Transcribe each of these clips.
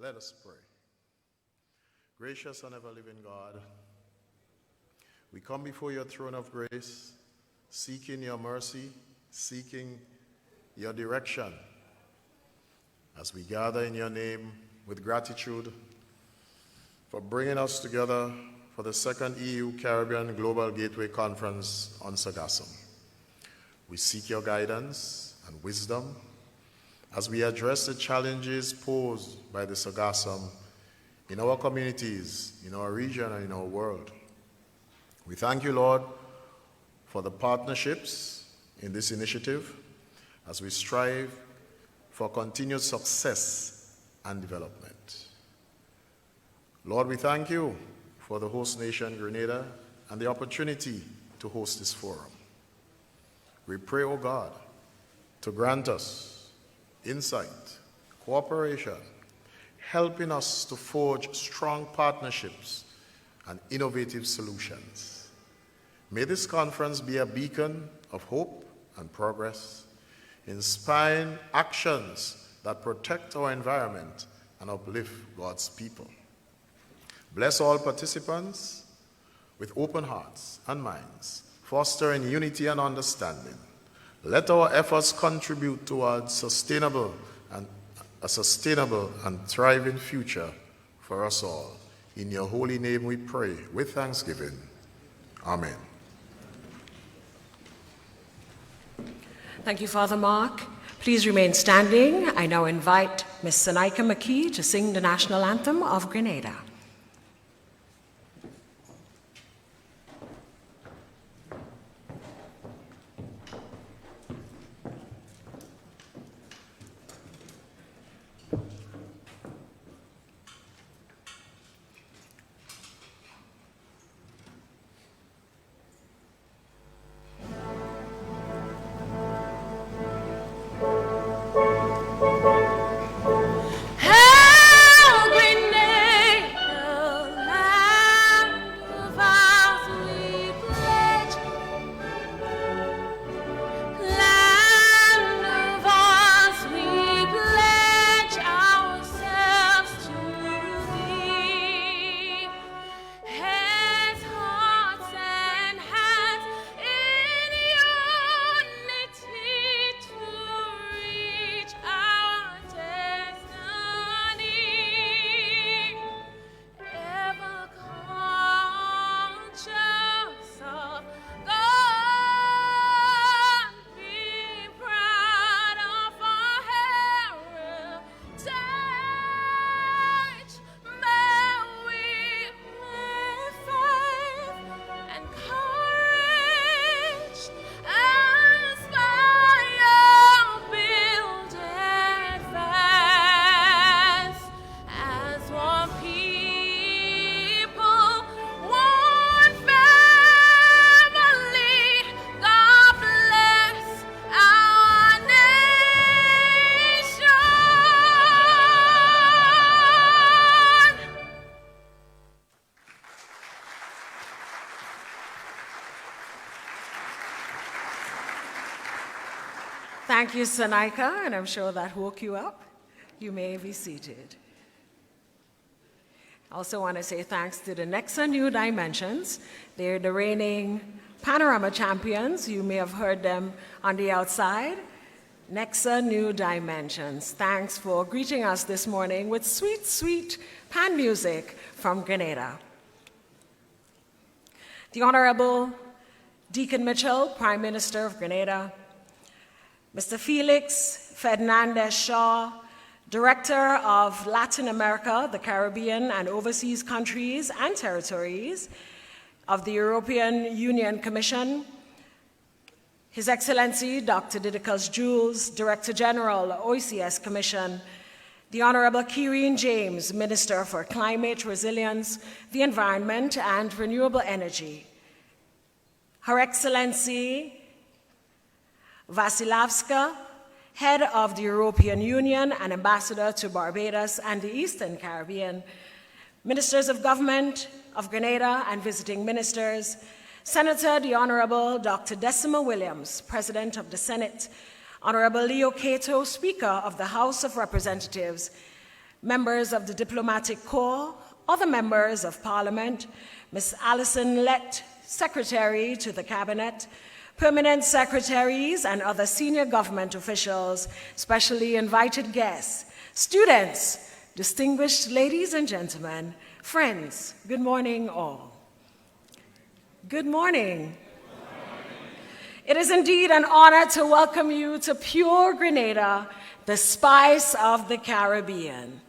Let us pray. Gracious and ever-living God, we come before your throne of grace, seeking your mercy, seeking your direction, as we gather in your name with gratitude for bringing us together for the second EU Caribbean Global Gateway Conference on Sargassum. We seek your guidance and wisdom as we address the challenges posed by the Sargassum in our communities, in our region, and in our world. We thank you, Lord, for the partnerships in this initiative as we strive for continued success and development. Lord, we thank you for the host nation, Grenada, and the opportunity to host this forum. We pray, O God, to grant us insight, cooperation, helping us to forge strong partnerships and innovative solutions. May this conference be a beacon of hope and progress, inspiring actions that protect our environment and uplift God's people. Bless all participants with open hearts and minds, fostering unity and understanding. Let our efforts contribute towards a sustainable and thriving future for us all. In your holy name we pray with thanksgiving. Amen. Thank you, Father Mark. Please remain standing. I now invite Ms. Sanika McKee to sing the national anthem of Grenada. Thank you, Sanika, and I'm sure that woke you up. You may be seated. I also want to say thanks to the Nexa New Dimensions. They're the reigning Panorama champions. You may have heard them on the outside. Nexa New Dimensions. Thanks for greeting us this morning with sweet, sweet pan music from Grenada. The Honorable Deacon Mitchell, Prime Minister of Grenada, Mr. Felix Fernandez Shaw, Director of Latin America, the Caribbean, and overseas countries and territories of the European Union Commission, His Excellency Dr. Didacus Jules, Director General, OECS Commission, the Honorable Kyrene James, Minister for Climate Resilience, the Environment, and Renewable Energy, Her Excellency Vasilavska, Head of the European Union and Ambassador to Barbados and the Eastern Caribbean, Ministers of Government of Grenada and visiting ministers, Senator the Honorable Dr. Decima Williams, President of the Senate, Honorable Leo Cato, Speaker of the House of Representatives, members of the Diplomatic Corps, other members of Parliament, Ms. Alison Lett, Secretary to the Cabinet, permanent secretaries and other senior government officials, specially invited guests, students, distinguished ladies and gentlemen, friends, good morning all. Good morning. It is indeed an honor to welcome you to Pure Grenada, the spice of the Caribbean.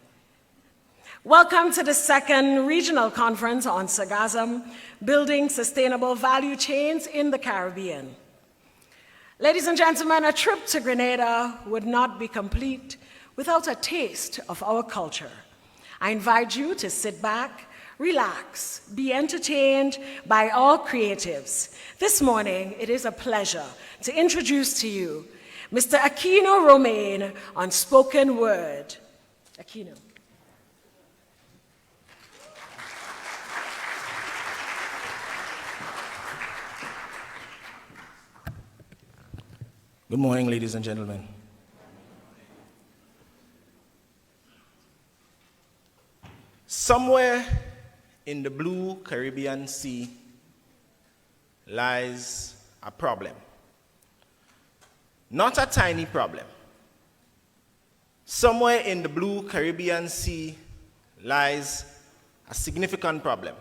Welcome to the second regional conference on Sargassum, building sustainable value chains in the Caribbean. Ladies and gentlemen, a trip to Grenada would not be complete without a taste of our culture. I invite you to sit back, relax, be entertained by our creatives. This morning, it is a pleasure to introduce to you Mr. Aquino Romaine on spoken word. Aquino. Good morning, ladies and gentlemen. Somewhere in the blue Caribbean Sea lies a problem. Not a tiny problem. Somewhere in the blue Caribbean Sea lies a significant problem.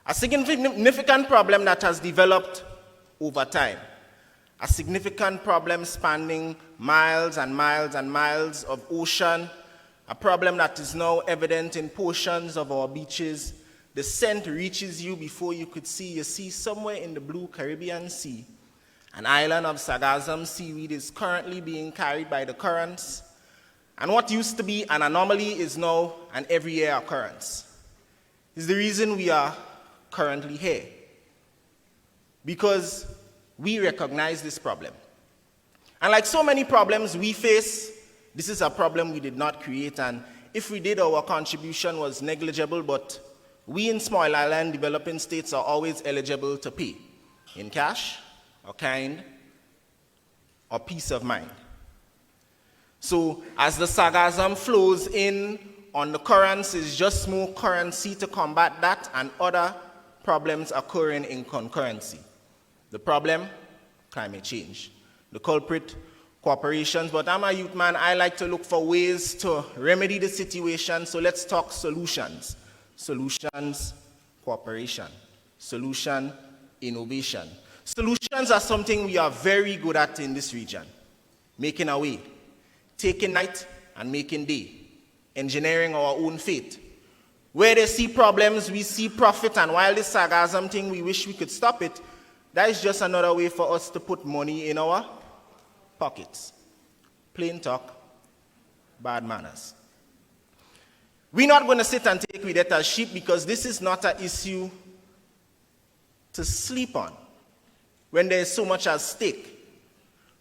A significant problem that has developed over time. A significant problem spanning miles and miles and miles of ocean, a problem that is now evident in portions of our beaches. The scent reaches you before you could see. You see somewhere in the blue Caribbean Sea, an island of Sargassum seaweed is currently being carried by the currents, and what used to be an anomaly is now an every-year occurrence. It's the reason we are currently here, because we recognize this problem. And like so many problems we face, this is a problem we did not create, and if we did, our contribution was negligible, but we in small island developing states are always eligible to pay in cash, or kind, or peace of mind. So as the Sargassum flows in on the currents, it's just more currency to combat that and other problems occurring in concurrency. The problem, climate change. The culprit, corporations. But I'm a youth man, I like to look for ways to remedy the situation, so let's talk solutions. Solutions, cooperation. Solution, innovation. Solutions are something we are very good at in this region. Making a way. Taking night and making day. Engineering our own fate. Where they see problems, we see profit, and while this Sargassum thing, we wish we could stop it, that is just another way for us to put money in our pockets. Plain talk, bad manners. We're not going to sit and take with it as sheep, because this is not an issue to sleep on. When there is so much at stake,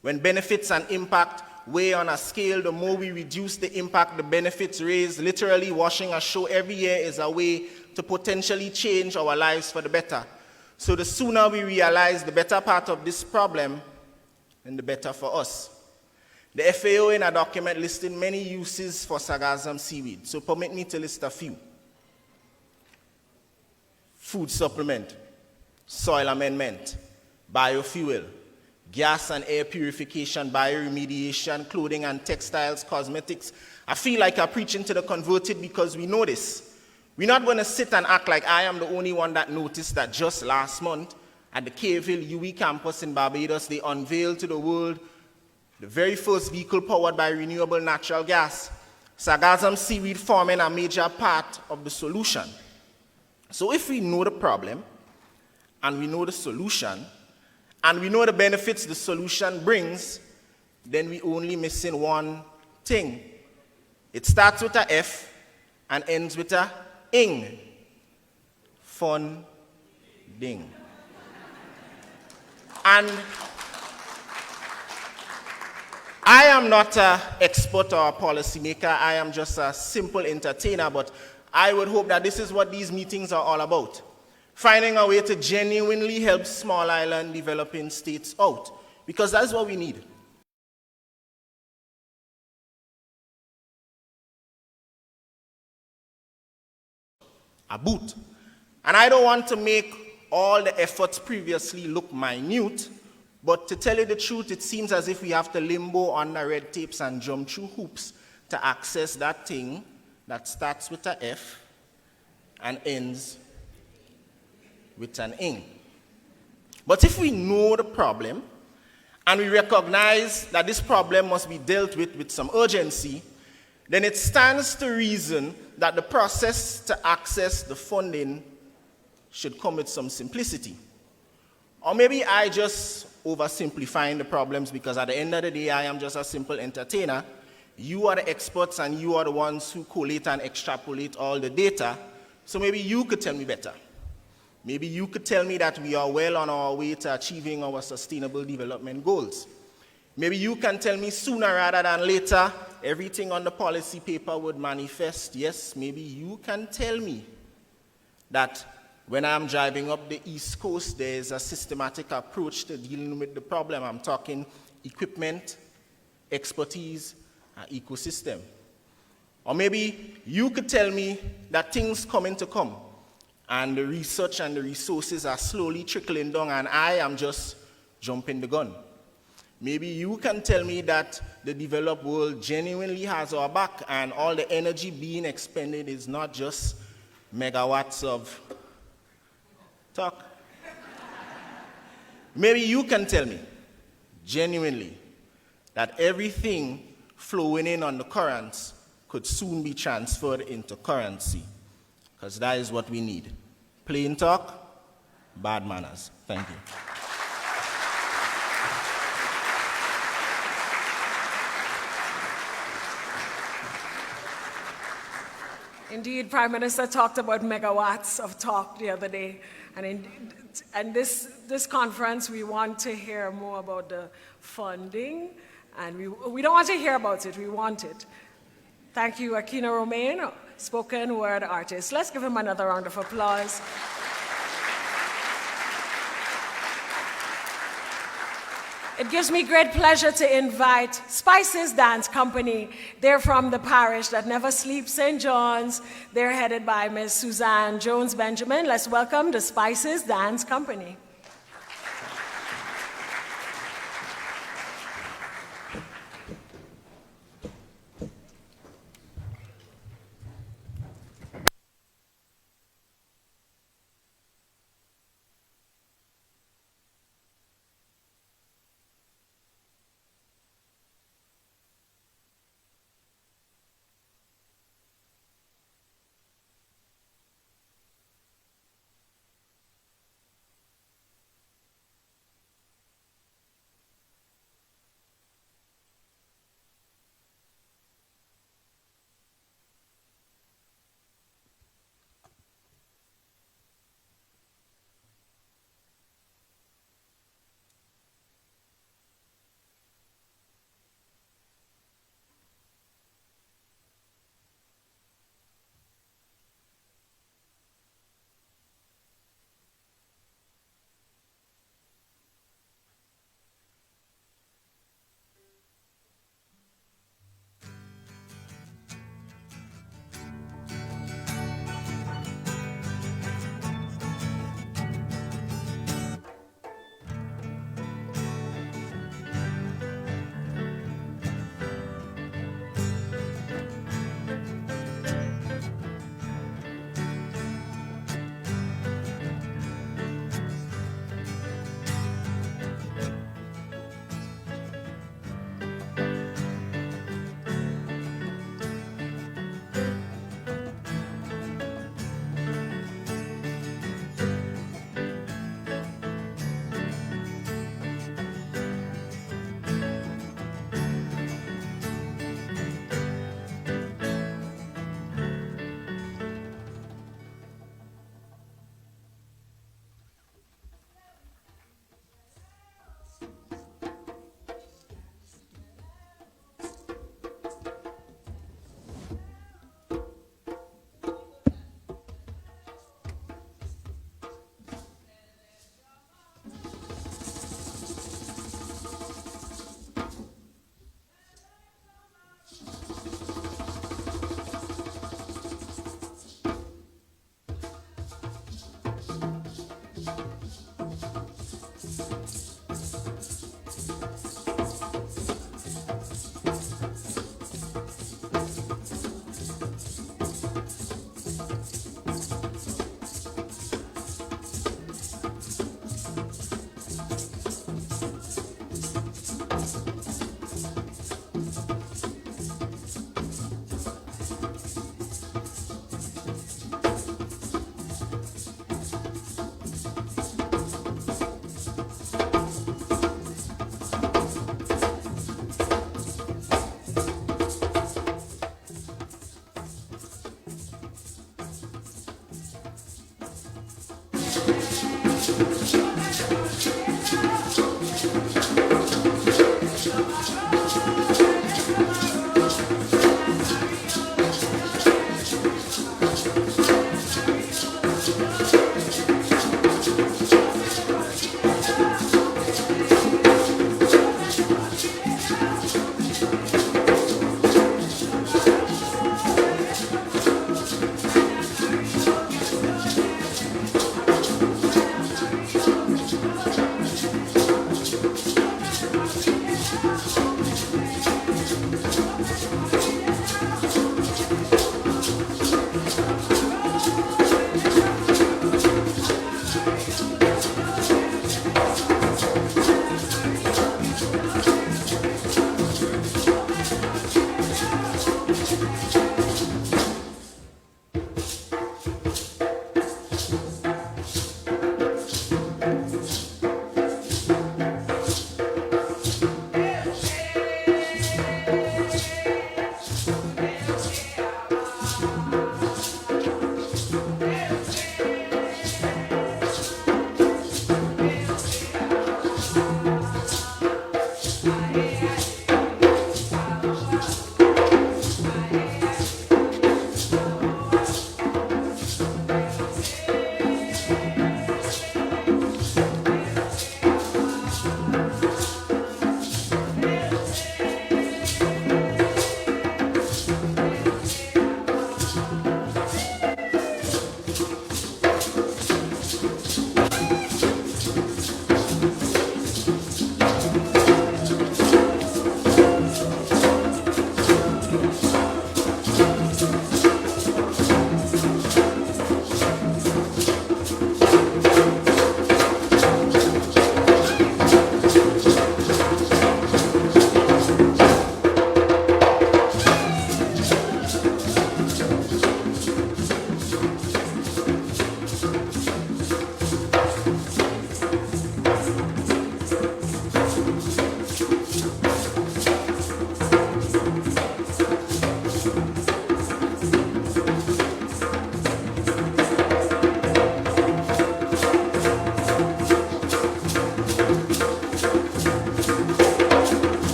when benefits and impact weigh on a scale, the more we reduce the impact the benefits raise. Literally washing a show every year is a way to potentially change our lives for the better. So the sooner we realize the better part of this problem, then the better for us. The FAO in a document listed many uses for Sargassum seaweed, so permit me to list a few. Food supplement, soil amendment, biofuel, gas and air purification, bioremediation, clothing and textiles, cosmetics. I feel like I'm preaching to the converted because we know this. We're not going to sit and act like I am the only one that noticed that just last month at the Caveville UWI campus in Barbados, they unveiled to the world the very first vehicle powered by renewable natural gas. Sargassum seaweed forming a major part of the solution. So if we know the problem, and we know the solution, and we know the benefits the solution brings, then we only missing one thing. It starts with a F and ends with a ing. Funding. And I am not an expert or a policymaker. I am just a simple entertainer, but I would hope that this is what these meetings are all about. Finding a way to genuinely help small island developing states out, because that's what we need. a boot. And I don't want to make all the efforts previously look minute, but to tell you the truth, it seems as if we have to limbo under red tapes and jump through hoops to access that thing that starts with a F and ends with an ing. But if we know the problem, and we recognize that this problem must be dealt with some urgency, then it stands to reason that the process to access the funding should come with some simplicity. Or maybe I just oversimplifying the problems because at the end of the day, I am just a simple entertainer. You are the experts and you are the ones who collate and extrapolate all the data. So maybe you could tell me better. Maybe you could tell me that we are well on our way to achieving our sustainable development goals. Maybe you can tell me sooner rather than later, everything on the policy paper would manifest. Yes, maybe you can tell me that when I'm driving up the East Coast, there's a systematic approach to dealing with the problem. I'm talking equipment, expertise, and ecosystem. Or maybe you could tell me that things coming to come, and the research and the resources are slowly trickling down, and I am just jumping the gun. Maybe you can tell me that the developed world genuinely has our back, and all the energy being expended is not just megawatts of talk. Maybe you can tell me, genuinely, that everything flowing in on the currents could soon be transferred into currency, because that is what we need. Plain talk, bad manners. Thank you. Indeed, Prime Minister talked about megawatts of talk the other day. And this conference, we want to hear more about the funding. And we don't want to hear about it, we want it. Thank you, Aquino Romain, spoken word artist. Let's give him another round of applause. It gives me great pleasure to invite Spices Dance Company. They're from the parish that never sleeps, St. John's. They're headed by Ms. Suzanne Jones-Benjamin. Let's welcome the Spices Dance Company.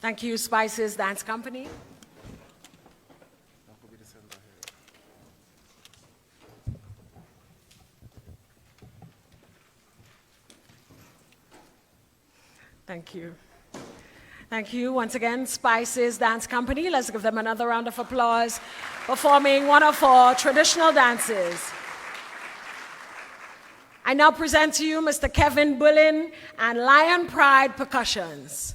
Thank you, Spices Dance Company. Thank you. Thank you once again, Spices Dance Company. Let's give them another round of applause, performing one of our traditional dances. I now present to you Mr. Kevin Bullen and Lion Pride Percussions.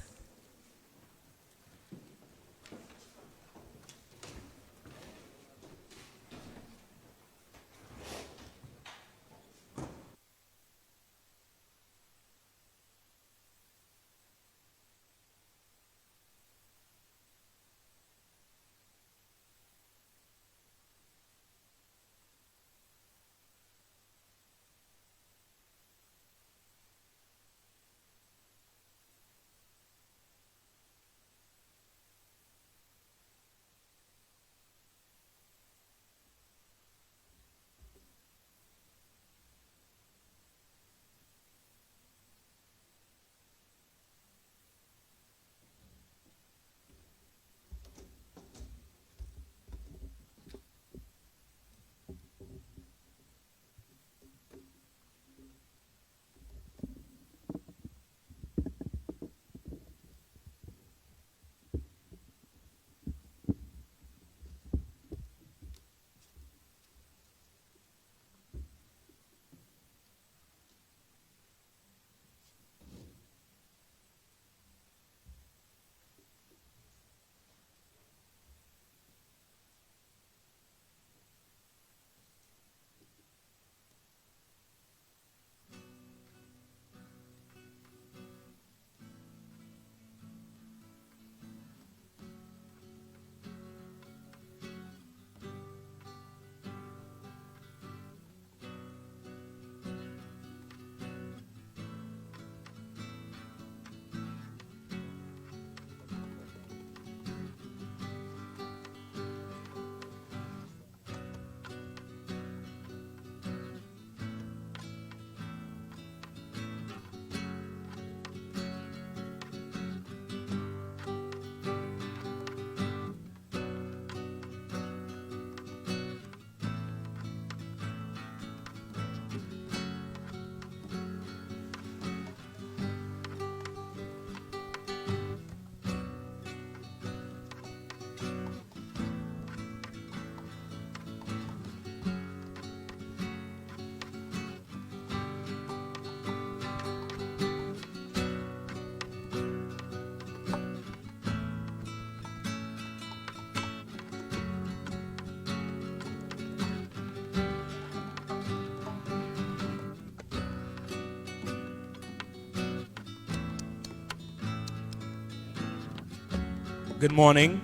Good morning.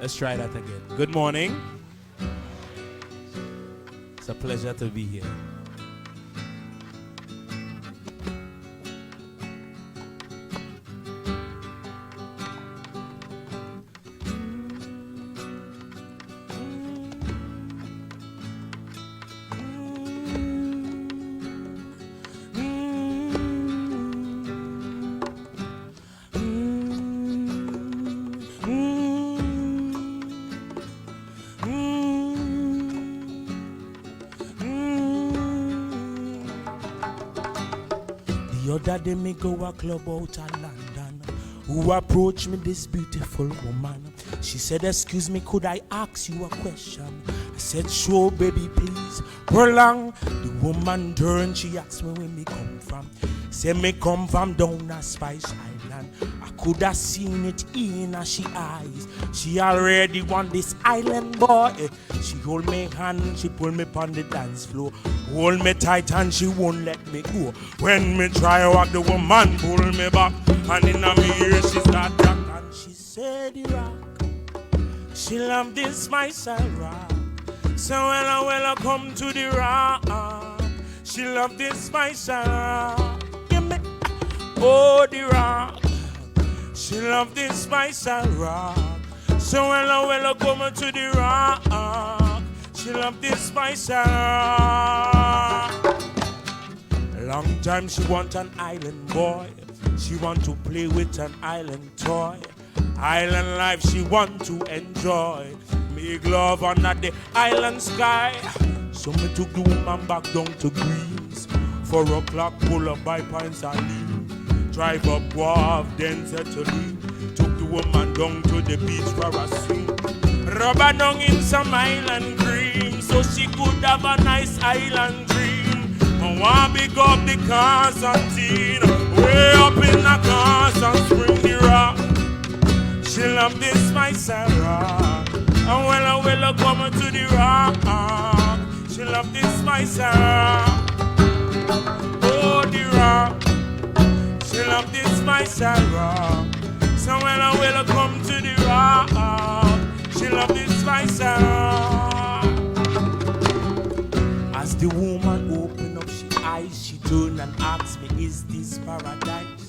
Let's try that again. Good morning. It's a pleasure to be here. The other day me go a club out of London. Who approached me, this beautiful woman. She said, excuse me, could I ask you a question? I said, sure, baby, please. Prolong. The woman turned, she asked me where me come from. Say me come from down a Spice Island. I could have seen it in her she eyes. She already won this island, boy. She hold me hand, she pull me on the dance floor. Hold me tight and she won't let me go. When me try walk, the woman pull me back. And in my ear she start talk. And she said, the rock, she love this my side rock. So when I come to the rock, she love this my side rock. Give me, oh, the rock. She love this spice and rock. So when I come to the rock, she love this spice and rock. Long time she want an island boy. She want to play with an island toy. Island life she want to enjoy. Make love under the island sky. So me took the woman back down to Greens. 4 o'clock pull up by Pines and Lean. Drive up Wharf, then settle in. Took the woman down to the beach for a swim. Rub her down in some island cream, so she could have a nice island dream. I want to big up the Constantine, way up in the Constant Spring, the rock. She love this my Sarah, and when I will come to the rock, she love this my Sarah. Oh, the rock. She love this my Sarah. So when I will come to the rock, she love this my Sarah. As the woman opened up she eyes, she turned and asked me, is this paradise?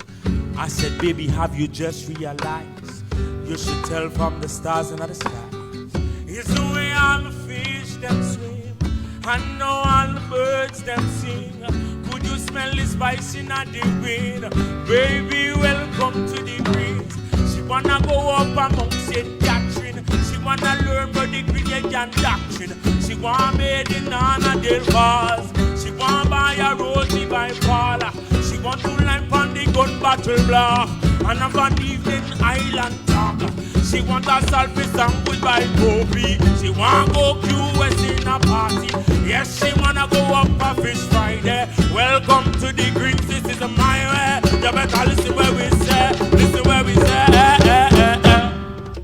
I said, baby, have you just realized? You should tell from the stars and the sky. It's the way all the fish them swim, and know all the birds them sing. Could you smell the spice in the wind? Baby, welcome to the breeze. She wanna go up among St. Catherine. She wanna learn about the Gregorian doctrine. She wanna bathe in Anna Del Falls. She wanna buy a rosy by Paula. She want to line on the gun battle block and have an evening island talk. She want a selfie sandwich by Kobe. She wanna go QS in a party. Yes, she wanna go up a Fish Friday. Welcome to the Greens, this is my way. You better listen where we say, listen where we say.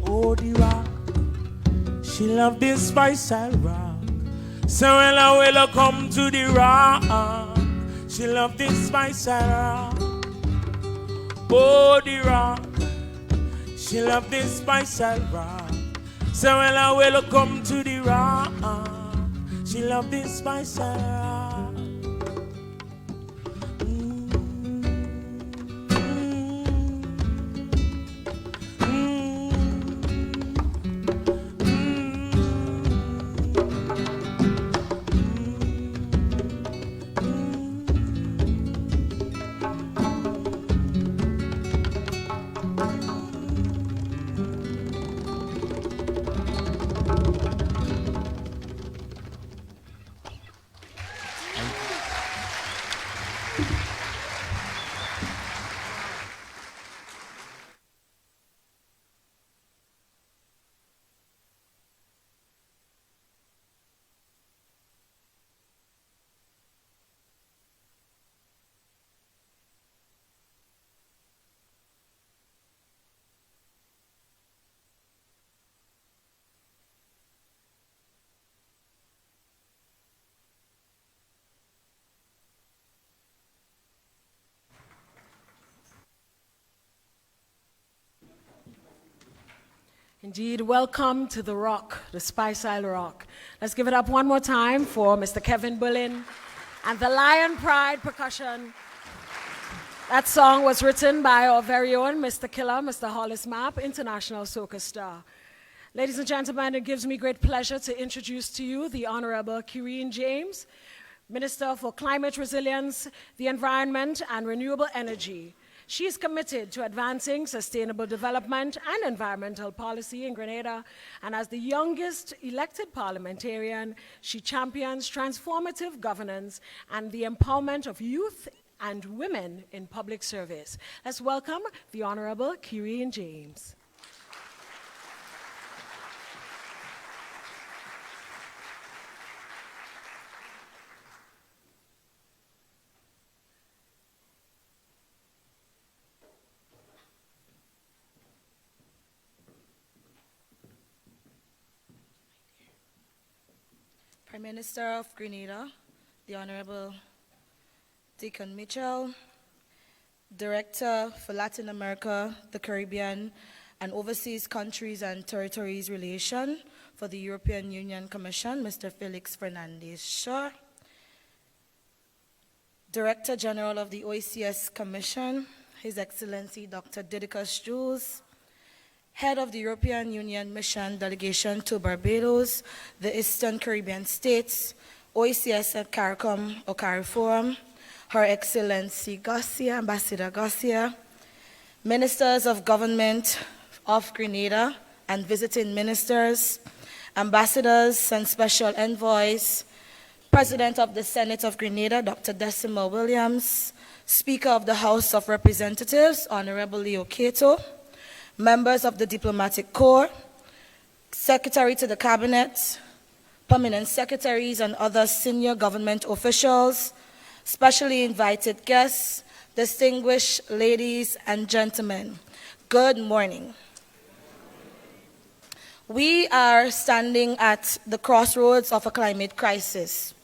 Oh, the rock, she love this spice and rock. So when I will come to the rock, she love this spice and rock. Oh, the rock, she love this spice and rock. So when I will come to the rock, she love this spice and rock. Indeed, welcome to the Rock, the Spice Isle Rock. Let's give it up one more time for Mr. Kevin Bullin and the Lion Pride Percussion. That song was written by our very own Mr. Killer, Mr. Hollis Mapp, international soca star. Ladies and gentlemen, it gives me great pleasure to introduce to you the Honorable Kireen James, Minister for Climate Resilience, the Environment, and Renewable Energy. She is committed to advancing sustainable development and environmental policy in Grenada, and as the youngest elected parliamentarian, she champions transformative governance and the empowerment of youth and women in public service. Let's welcome the Honorable Kireen James. Prime Minister of Grenada, the Honorable Deacon Mitchell, Director for Latin America, the Caribbean, and Overseas Countries and Territories Relation for the European Union Commission, Mr. Felix Fernandez-Shaw, Director General of the OECS Commission, His Excellency Dr. Didicus Jules, Head of the European Union Mission Delegation to Barbados, the Eastern Caribbean States, OECS and CARICOM or CARIFORUM, Her Excellency Garcia, Ambassador Garcia, Ministers of Government of Grenada and visiting ministers, ambassadors and special envoys, President of the Senate of Grenada, Dr. Decima Williams, Speaker of the House of Representatives, Honorable Leo Cato, members of the Diplomatic Corps, Secretary to the Cabinet, permanent secretaries and other senior government officials, specially invited guests, distinguished ladies and gentlemen, good morning. We are standing at the crossroads of a climate crisis.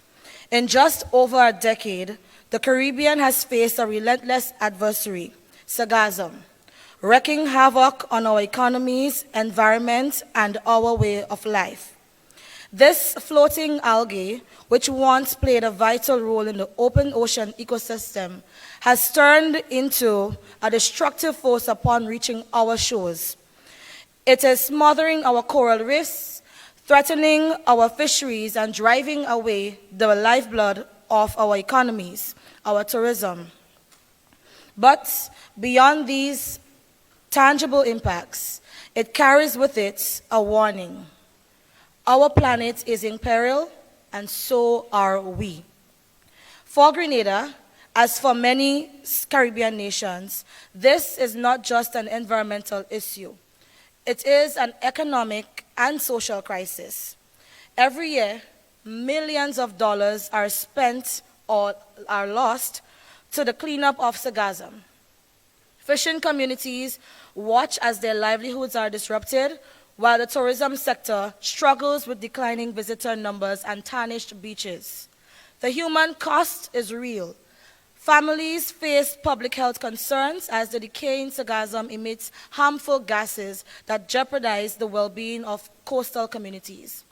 In just over a decade, the Caribbean has faced a relentless adversary, Sargassum, wreaking havoc on our economies, environment, and our way of life. This floating algae, which once played a vital role in the open ocean ecosystem, has turned into a destructive force upon reaching our shores. It is smothering our coral reefs, threatening our fisheries, and driving away the lifeblood of our economies, our tourism. But beyond these tangible impacts, it carries with it a warning. Our planet is in peril, and so are we. For Grenada, as for many Caribbean nations, this is not just an environmental issue. It is an economic and social crisis. Every year, millions of dollars are spent or are lost to the cleanup of Sargassum. Fishing communities watch as their livelihoods are disrupted, while the tourism sector struggles with declining visitor numbers and tarnished beaches. The human cost is real. Families face public health concerns as the decaying Sargassum emits harmful gases that jeopardize the well-being of coastal communities.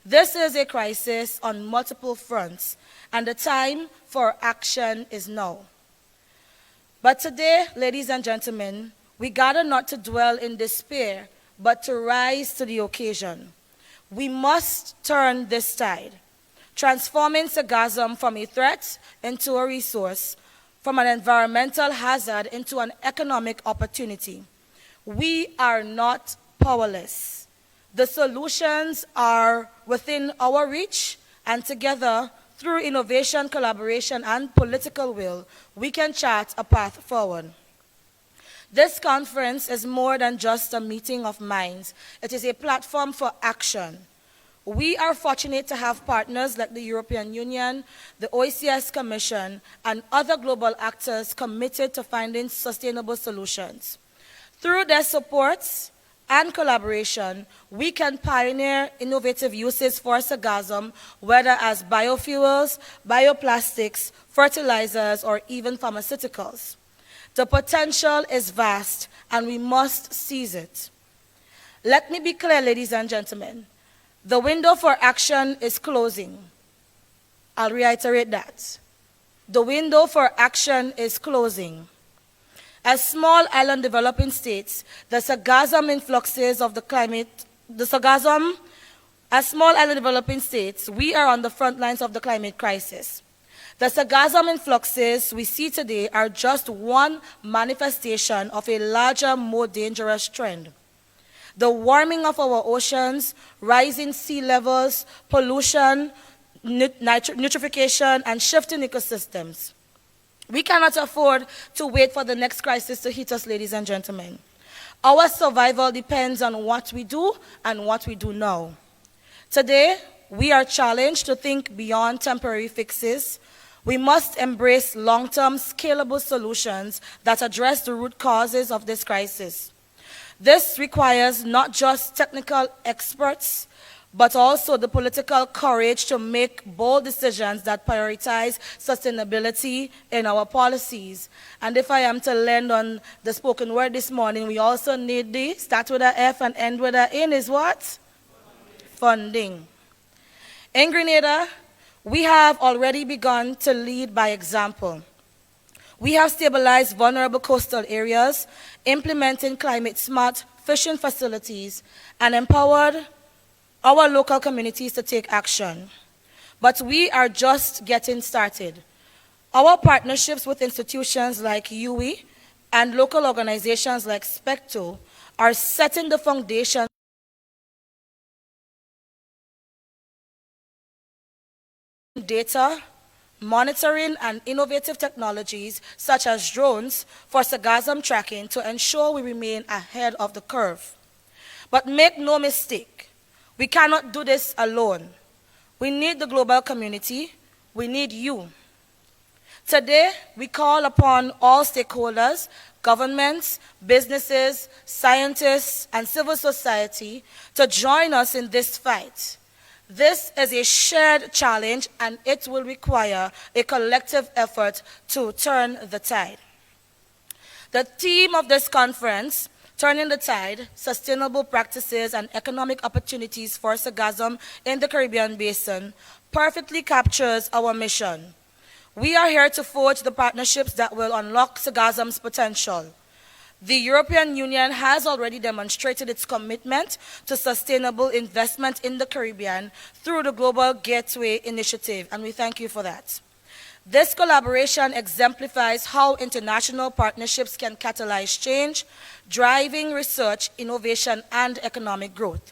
This is a crisis on multiple fronts, and the time for action is now. But today, ladies and gentlemen, we gather not to dwell in despair, but to rise to the occasion. We must turn this tide, transforming Sargassum from a threat into a resource, from an environmental hazard into an economic opportunity. We are not powerless. The solutions are within our reach, and together, through innovation, collaboration, and political will, we can chart a path forward. This conference is more than just a meeting of minds. It is a platform for action. We are fortunate to have partners like the European Union, the OECS Commission, and other global actors committed to finding sustainable solutions. Through their support and collaboration, we can pioneer innovative uses for Sargassum, whether as biofuels, bioplastics, fertilizers, or even pharmaceuticals. The potential is vast, and we must seize it. Let me be clear, ladies and gentlemen. The window for action is closing. I'll reiterate that. The window for action is closing. As small island developing states, the Sargassum influxes of the climate, as small island developing states, we are on the front lines of the climate crisis. The Sargassum influxes we see today are just one manifestation of a larger, more dangerous trend. The warming of our oceans, rising sea levels, pollution, eutrophication, and shifting ecosystems. We cannot afford to wait for the next crisis to hit us, ladies and gentlemen. Our survival depends on what we do and what we do now. Today, we are challenged to think beyond temporary fixes. We must embrace long-term, scalable solutions that address the root causes of this crisis. This requires not just technical experts, but also the political courage to make bold decisions that prioritize sustainability in our policies. And if I am to land on the spoken word this morning, we also need the start with a F and end with a N is what? Funding. In Grenada, we have already begun to lead by example. We have stabilized vulnerable coastal areas, implementing climate-smart fishing facilities, and empowered our local communities to take action. But we are just getting started. Our partnerships with institutions like UWI and local organizations like SPECTO are setting the foundation data, monitoring, and innovative technologies such as drones for Sargassum tracking to ensure we remain ahead of the curve. But make no mistake, we cannot do this alone. We need the global community. We need you. Today, we call upon all stakeholders, governments, businesses, scientists, and civil society to join us in this fight. This is a shared challenge, and it will require a collective effort to turn the tide. The theme of this conference, Turning the Tide, Sustainable Practices and Economic Opportunities for Sargassum in the Caribbean Basin, perfectly captures our mission. We are here to forge the partnerships that will unlock Sargassum's potential. The European Union has already demonstrated its commitment to sustainable investment in the Caribbean through the Global Gateway Initiative, and we thank you for that. This collaboration exemplifies how international partnerships can catalyze change, driving research, innovation, and economic growth.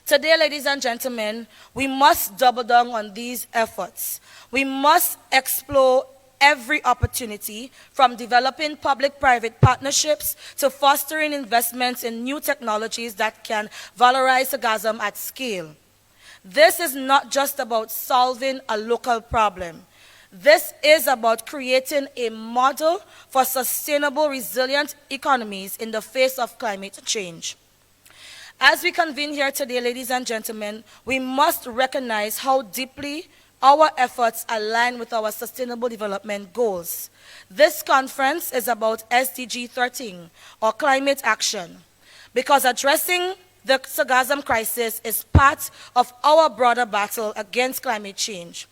Today, ladies and gentlemen, we must double down on these efforts. We must explore every opportunity, from developing public-private partnerships to fostering investments in new technologies that can valorize Sargassum at scale. This is not just about solving a local problem. This is about creating a model for sustainable, resilient economies in the face of climate change. As we convene here today, ladies and gentlemen, we must recognize how deeply our efforts align with our sustainable development goals. This conference is about SDG 13, or climate action, because addressing the Sargassum crisis is part of our broader battle against climate change.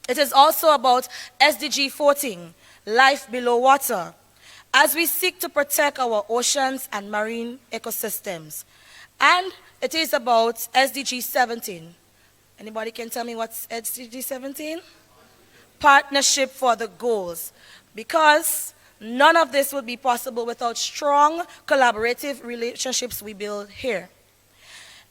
It is also about SDG 14, life below water, as we seek to protect our oceans and marine ecosystems. And it is about SDG 17. Anybody can tell me what's SDG 17? Partnership for the goals. Because none of this would be possible without strong collaborative relationships we build here.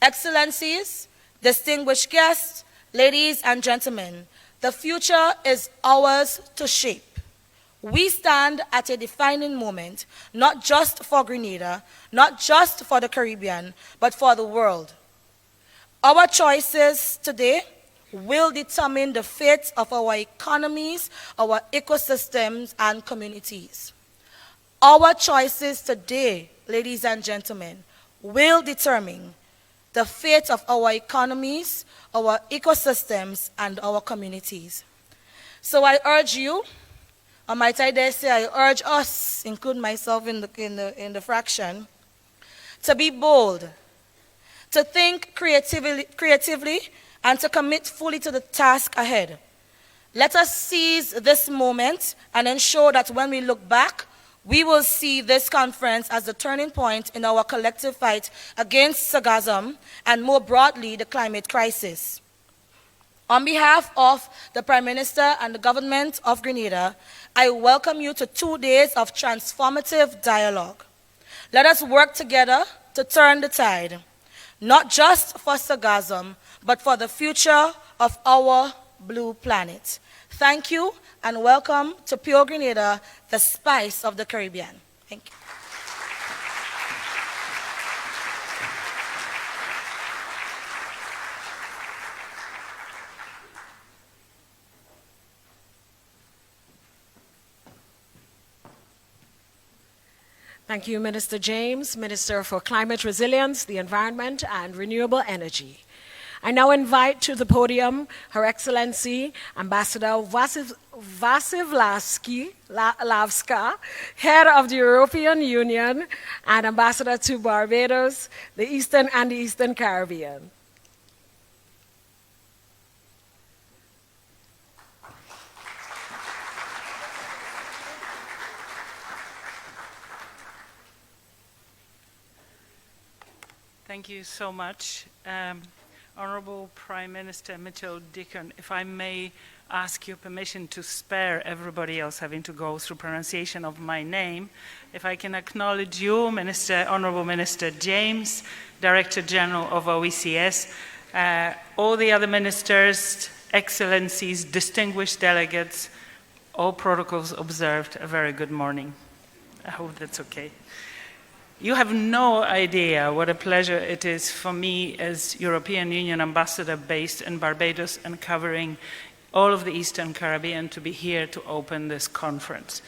Excellencies, distinguished guests, ladies and gentlemen, the future is ours to shape. We stand at a defining moment, not just for Grenada, not just for the Caribbean, but for the world. Our choices today will determine the fate of our economies, our ecosystems, and communities. Our choices today, ladies and gentlemen, will determine the fate of our economies, our ecosystems, and our communities. So I urge you, or might I dare say I urge us, include myself in the fraction, to be bold, to think creatively, and to commit fully to the task ahead. Let us seize this moment and ensure that when we look back, we will see this conference as the turning point in our collective fight against sargassum and more broadly the climate crisis. On behalf of the Prime Minister and the government of Grenada, I welcome you to 2 days of transformative dialogue. Let us work together to turn the tide, not just for sargassum, but for the future of our blue planet. Thank you and welcome to Pure Grenada, the spice of the Caribbean. Thank you. Thank you, Minister James, Minister for Climate Resilience, the Environment, and Renewable Energy. I now invite to the podium Her Excellency Ambassador Vasivlavska, Head of the European Union, and Ambassador to Barbados, the Eastern Caribbean. Thank you so much. Honorable Prime Minister Mitchell-Deacon, if I may ask your permission to spare everybody else having to go through pronunciation of my name, if I can acknowledge you, Honorable Minister James, Director General of OECS, all the other ministers, excellencies, distinguished delegates, all protocols observed, a very good morning. I hope that's okay. You have no idea what a pleasure it is for me as European Union ambassador based in Barbados and covering all of the Eastern Caribbean to be here to open this conference.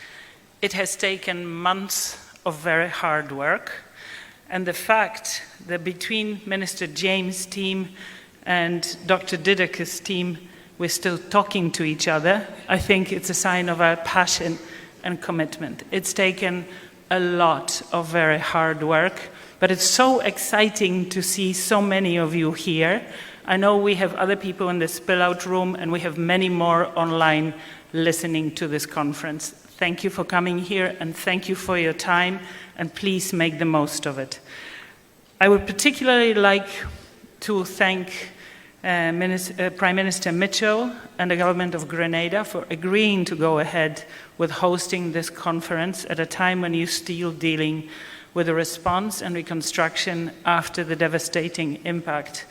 It has taken months of very hard work, and the fact that between Minister James' team and Dr. Didake's team we're still talking to each other, I think it's a sign of our passion and commitment. It's taken a lot of very hard work, but it's so exciting to see so many of you here. I know we have other people in the spill-out room, and we have many more online listening to this conference. Thank you for coming here, and thank you for your time, and please make the most of it. I would particularly like to thank Prime Minister Mitchell and the government of Grenada for agreeing to go ahead with hosting this conference at a time when you're still dealing with the response and reconstruction after the devastating impact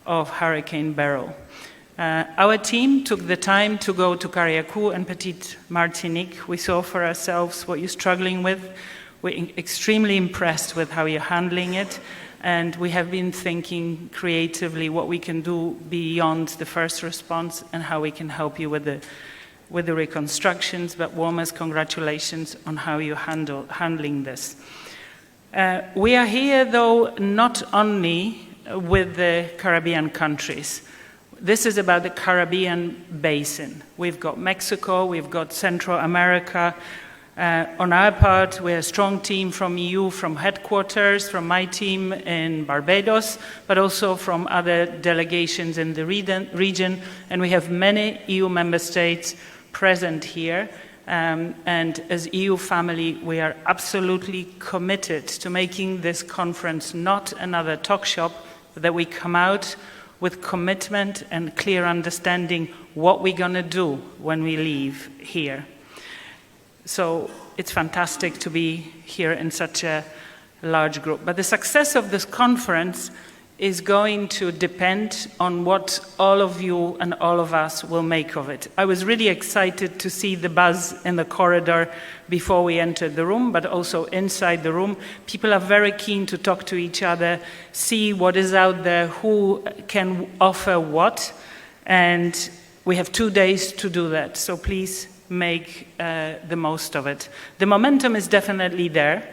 of Hurricane Beryl. Our team took the time to go to Carriacou and Petite Martinique. We saw for ourselves what you're struggling with. We're extremely impressed with how you're handling it. And we have been thinking creatively what we can do beyond the first response and how we can help you with the reconstructions, but warmest congratulations on how you're handling this. We are here, though, not only with the Caribbean countries. This is about the Caribbean basin. We've got Mexico, we've got Central America. On our part, we're a strong team from EU, from headquarters, from my team in Barbados, but also from other delegations in the region. And we have many EU member states present here. And as EU family, we are absolutely committed to making this conference not another talk shop, but that we come out with commitment and clear understanding what we're going to do when we leave here. So it's fantastic to be here in such a large group. But the success of this conference is going to depend on what all of you and all of us will make of it. I was really excited to see the buzz in the corridor before we entered the room, but also inside the room. People are very keen to talk to each other, see what is out there, who can offer what, and we have 2 days to do that. So please make the most of it. The momentum is definitely there.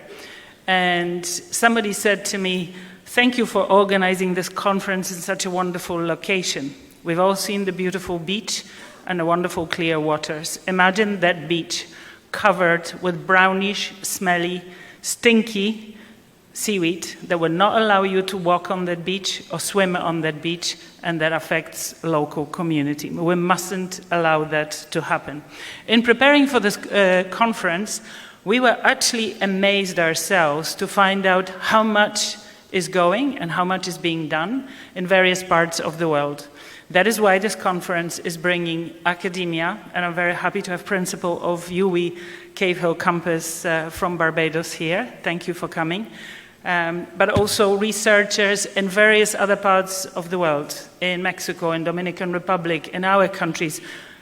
And somebody said to me, thank you for organizing this conference in such a wonderful location. We've all seen the beautiful beach and the wonderful clear waters. Imagine that beach covered with brownish, smelly, stinky seaweed that will not allow you to walk on that beach or swim on that beach, and that affects local community. We mustn't allow that to happen. In preparing for this conference, we were actually amazed ourselves to find out how much is going and how much is being done in various parts of the world. That is why this conference is bringing academia, and I'm very happy to have principal of UWI Cave Hill campus from Barbados here. Thank you for coming. But also researchers in various other parts of the world, in Mexico, in Dominican Republic, in our countries,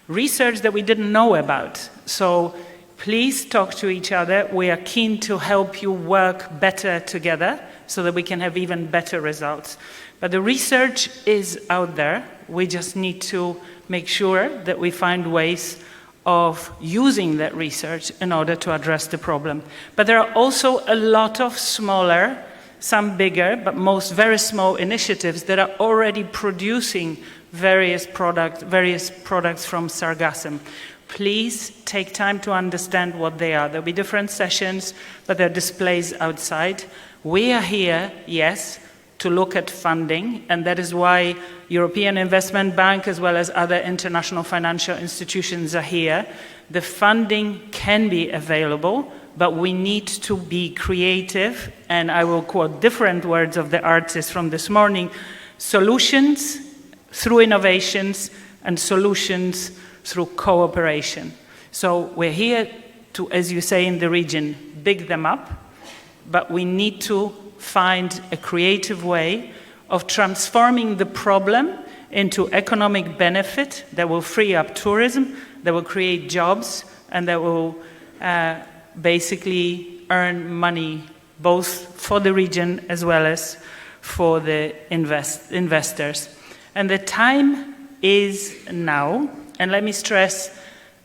research that we didn't know about. So please talk to each other. We are keen to help you work better together so that we can have even better results. But the research is out there. We just need to make sure that we find ways of using that research in order to address the problem. But there are also a lot of smaller, some bigger, but most very small initiatives that are already producing various products from Sargassum. Please take time to understand what they are. There'll be different sessions, but there are displays outside. We are here, yes, to look at funding, and that is why European Investment Bank as well as other international financial institutions are here. The funding can be available, but we need to be creative, and I will quote different words of the artist from this morning: solutions through innovations and solutions through cooperation. So we're here to, as you say in the region, big them up, but we need to find a creative way of transforming the problem into economic benefit that will free up tourism, that will create jobs, and that will basically earn money both for the region as well as for the investors. And the time is now. And let me stress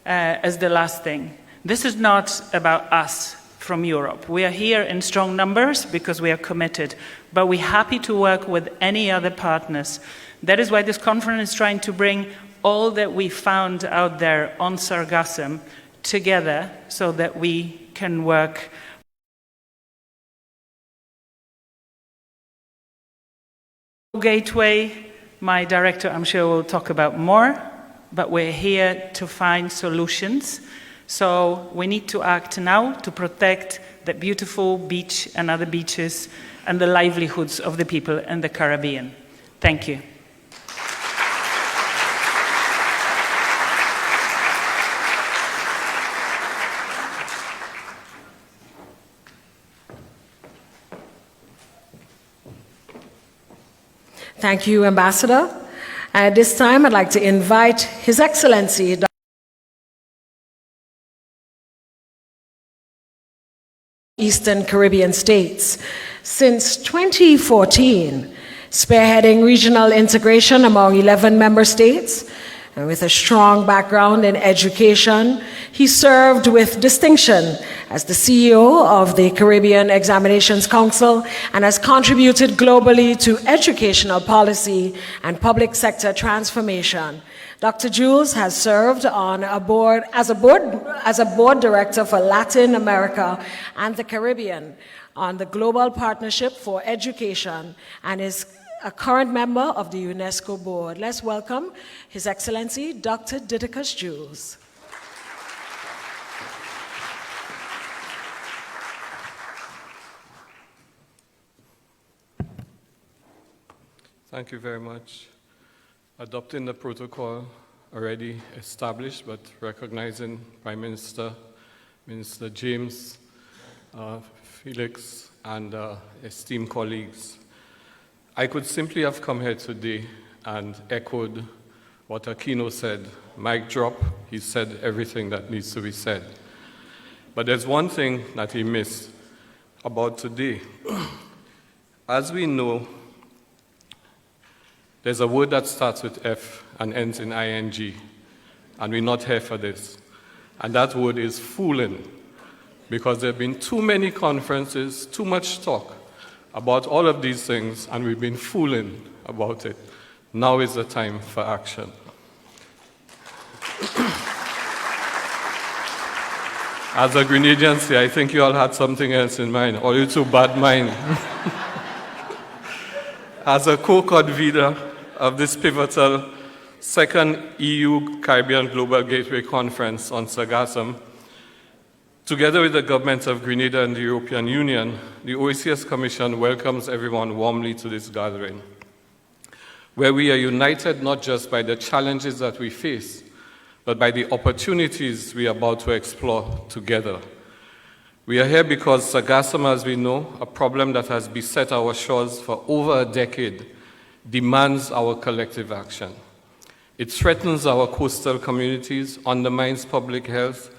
as the last thing, this is not about us from Europe. We are here in strong numbers because we are committed, but we're happy to work with any other partners. That is why this conference is trying to bring all that we found out there on Sargassum together so that we can work. Gateway, my director, I'm sure, will talk about more, but we're here to find solutions. So we need to act now to protect the beautiful beach and other beaches and the livelihoods of the people in the Caribbean. Thank you. Thank you, Ambassador. At this time, I'd like to invite His Excellency, Eastern Caribbean states. Since 2014, spearheading regional integration among 11 member states, and with a strong background in education, he served with distinction as the CEO of the Caribbean Examinations Council and has contributed globally to educational policy and public sector transformation. Dr. Jules has served on a board as a board director for Latin America and the Caribbean on the Global Partnership for Education and is a current member of the UNESCO board. Let's welcome His Excellency Dr. Didacus Jules. Thank you very much. Adopting the protocol already established, but recognizing Prime Minister, Minister James, Felix, and esteemed colleagues, I could simply have come here today and echoed what Aquino said. Mic drop, he said everything that needs to be said. But there's one thing that he missed about today. As we know, there's a word that starts with F and ends in ing, and we're not here for this. And that word is fooling, because there have been too many conferences, too much talk about all of these things, and we've been fooling about it. Now is the time for action. As a Grenadian say, I think you all had something else in mind, or you two bad mind. As a co-convener of this pivotal second EU Caribbean Global Gateway Conference on Sargassum, together with the governments of Grenada and the European Union, the OECS Commission welcomes everyone warmly to this gathering, where we are united not just by the challenges that we face, but by the opportunities we are about to explore together. We are here because Sargassum, as we know, a problem that has beset our shores for over a decade, demands our collective action. It threatens our coastal communities, undermines public health,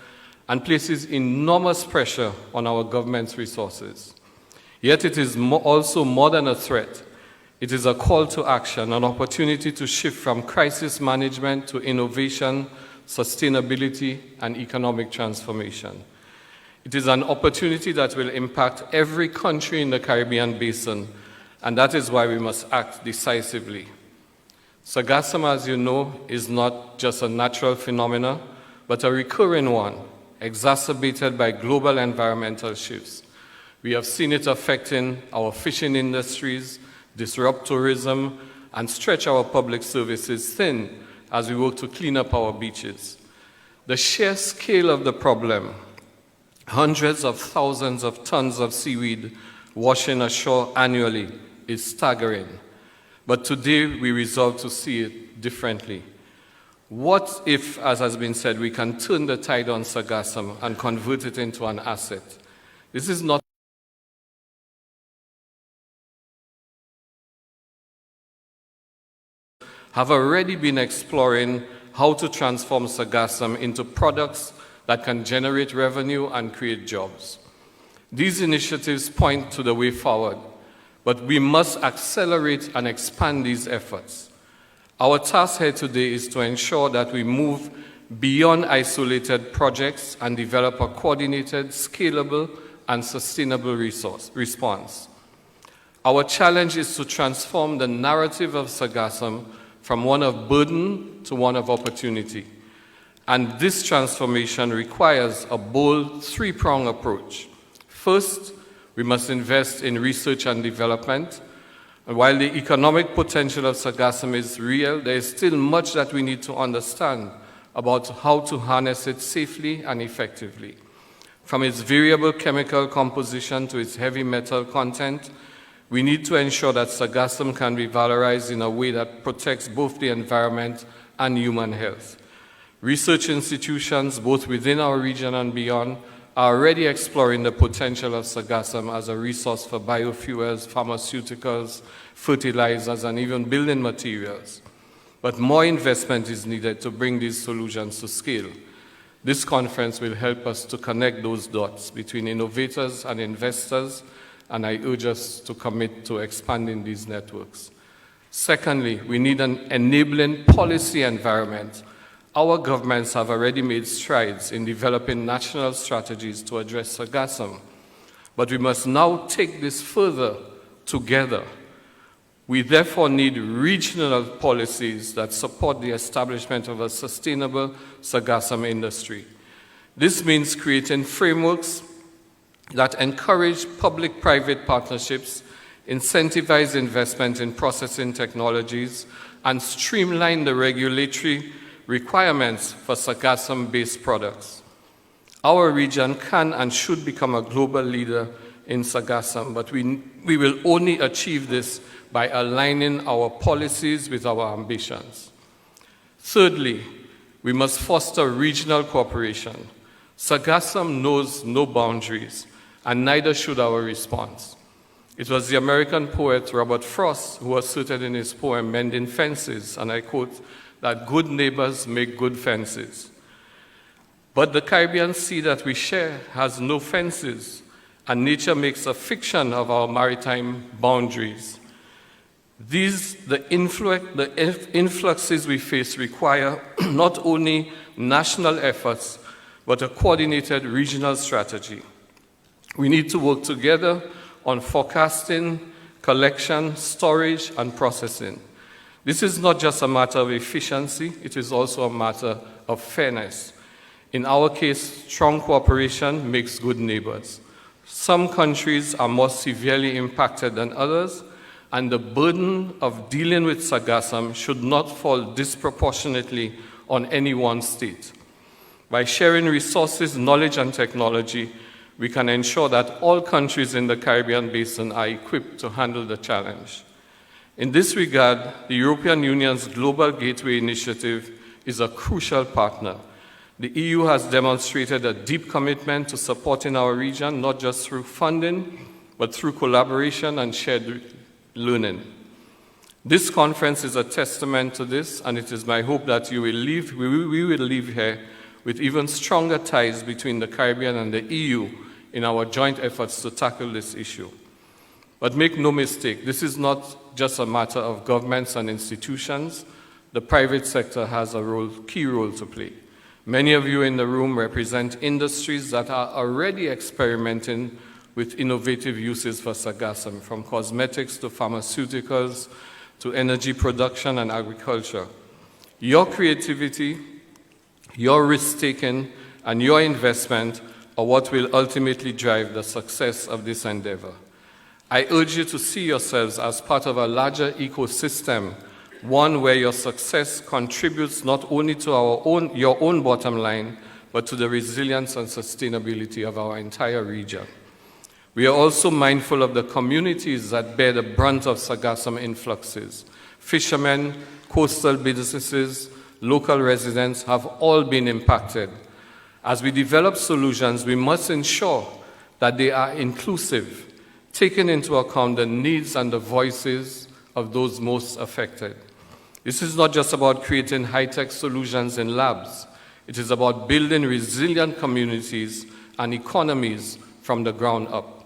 and places enormous pressure on our government's resources. Yet it is also more than a threat. It is a call to action, an opportunity to shift from crisis management to innovation, sustainability, and economic transformation. It is an opportunity that will impact every country in the Caribbean basin, and that is why we must act decisively. Sargassum, as you know, is not just a natural phenomenon, but a recurring one, exacerbated by global environmental shifts. We have seen it affecting our fishing industries, disrupt tourism, and stretch our public services thin as we work to clean up our beaches. The sheer scale of the problem, hundreds of thousands of tons of seaweed washing ashore annually, is staggering. But today we resolve to see it differently. What if, as has been said, we can turn the tide on Sargassum and convert it into an asset? This is not have already been exploring how to transform Sargassum into products that can generate revenue and create jobs. These initiatives point to the way forward, but we must accelerate and expand these efforts. Our task here today is to ensure that we move beyond isolated projects and develop a coordinated, scalable, and sustainable response. Our challenge is to transform the narrative of Sargassum from one of burden to one of opportunity. And this transformation requires a bold three-pronged approach. First, we must invest in research and development. And while the economic potential of Sargassum is real, there is still much that we need to understand about how to harness it safely and effectively. From its variable chemical composition to its heavy metal content, we need to ensure that Sargassum can be valorized in a way that protects both the environment and human health. Research institutions, both within our region and beyond, are already exploring the potential of Sargassum as a resource for biofuels, pharmaceuticals, fertilizers, and even building materials. But more investment is needed to bring these solutions to scale. This conference will help us to connect those dots between innovators and investors, and I urge us to commit to expanding these networks. Secondly, we need an enabling policy environment. Our governments have already made strides in developing national strategies to address Sargassum, but we must now take this further together. We therefore need regional policies that support the establishment of a sustainable Sargassum industry. This means creating frameworks that encourage public-private partnerships, incentivize investment in processing technologies, and streamline the regulatory requirements for Sargassum-based products. Our region can and should become a global leader in Sargassum, but we will only achieve this by aligning our policies with our ambitions. Thirdly, we must foster regional cooperation. Sargassum knows no boundaries, and neither should our response. It was the American poet Robert Frost who asserted in his poem Mending Fences, and I quote, that good neighbors make good fences. But the Caribbean Sea that we share has no fences, and nature makes a fiction of our maritime boundaries. The influxes we face require not only national efforts, but a coordinated regional strategy. We need to work together on forecasting, collection, storage, and processing. This is not just a matter of efficiency, it is also a matter of fairness. In our case, strong cooperation makes good neighbors. Some countries are more severely impacted than others, and the burden of dealing with Sargassum should not fall disproportionately on any one state. By sharing resources, knowledge, and technology, we can ensure that all countries in the Caribbean basin are equipped to handle the challenge. In this regard, the European Union's Global Gateway Initiative is a crucial partner. The EU has demonstrated a deep commitment to supporting our region, not just through funding, but through collaboration and shared learning. This conference is a testament to this, and it is my hope that we will leave here with even stronger ties between the Caribbean and the EU in our joint efforts to tackle this issue. But make no mistake, this is not just a matter of governments and institutions. The private sector has a key role to play. Many of you in the room represent industries that are already experimenting with innovative uses for Sargassum, from cosmetics to pharmaceuticals to energy production and agriculture. Your creativity, your risk-taking, and your investment are what will ultimately drive the success of this endeavor. I urge you to see yourselves as part of a larger ecosystem, one where your success contributes not only to your own bottom line, but to the resilience and sustainability of our entire region. We are also mindful of the communities that bear the brunt of Sargassum influxes. Fishermen, coastal businesses, local residents have all been impacted. As we develop solutions, we must ensure that they are inclusive, taking into account the needs and the voices of those most affected. This is not just about creating high-tech solutions in labs. It is about building resilient communities and economies from the ground up.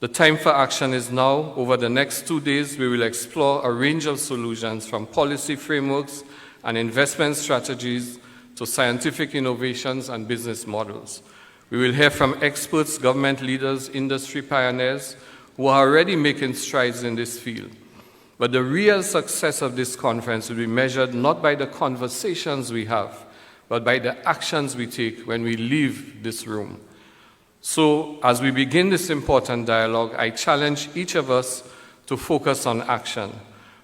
The time for action is now. Over the next 2 days, we will explore a range of solutions, from policy frameworks and investment strategies to scientific innovations and business models. We will hear from experts, government leaders, industry pioneers who are already making strides in this field. But the real success of this conference will be measured not by the conversations we have, but by the actions we take when we leave this room. So, as we begin this important dialogue, I challenge each of us to focus on action.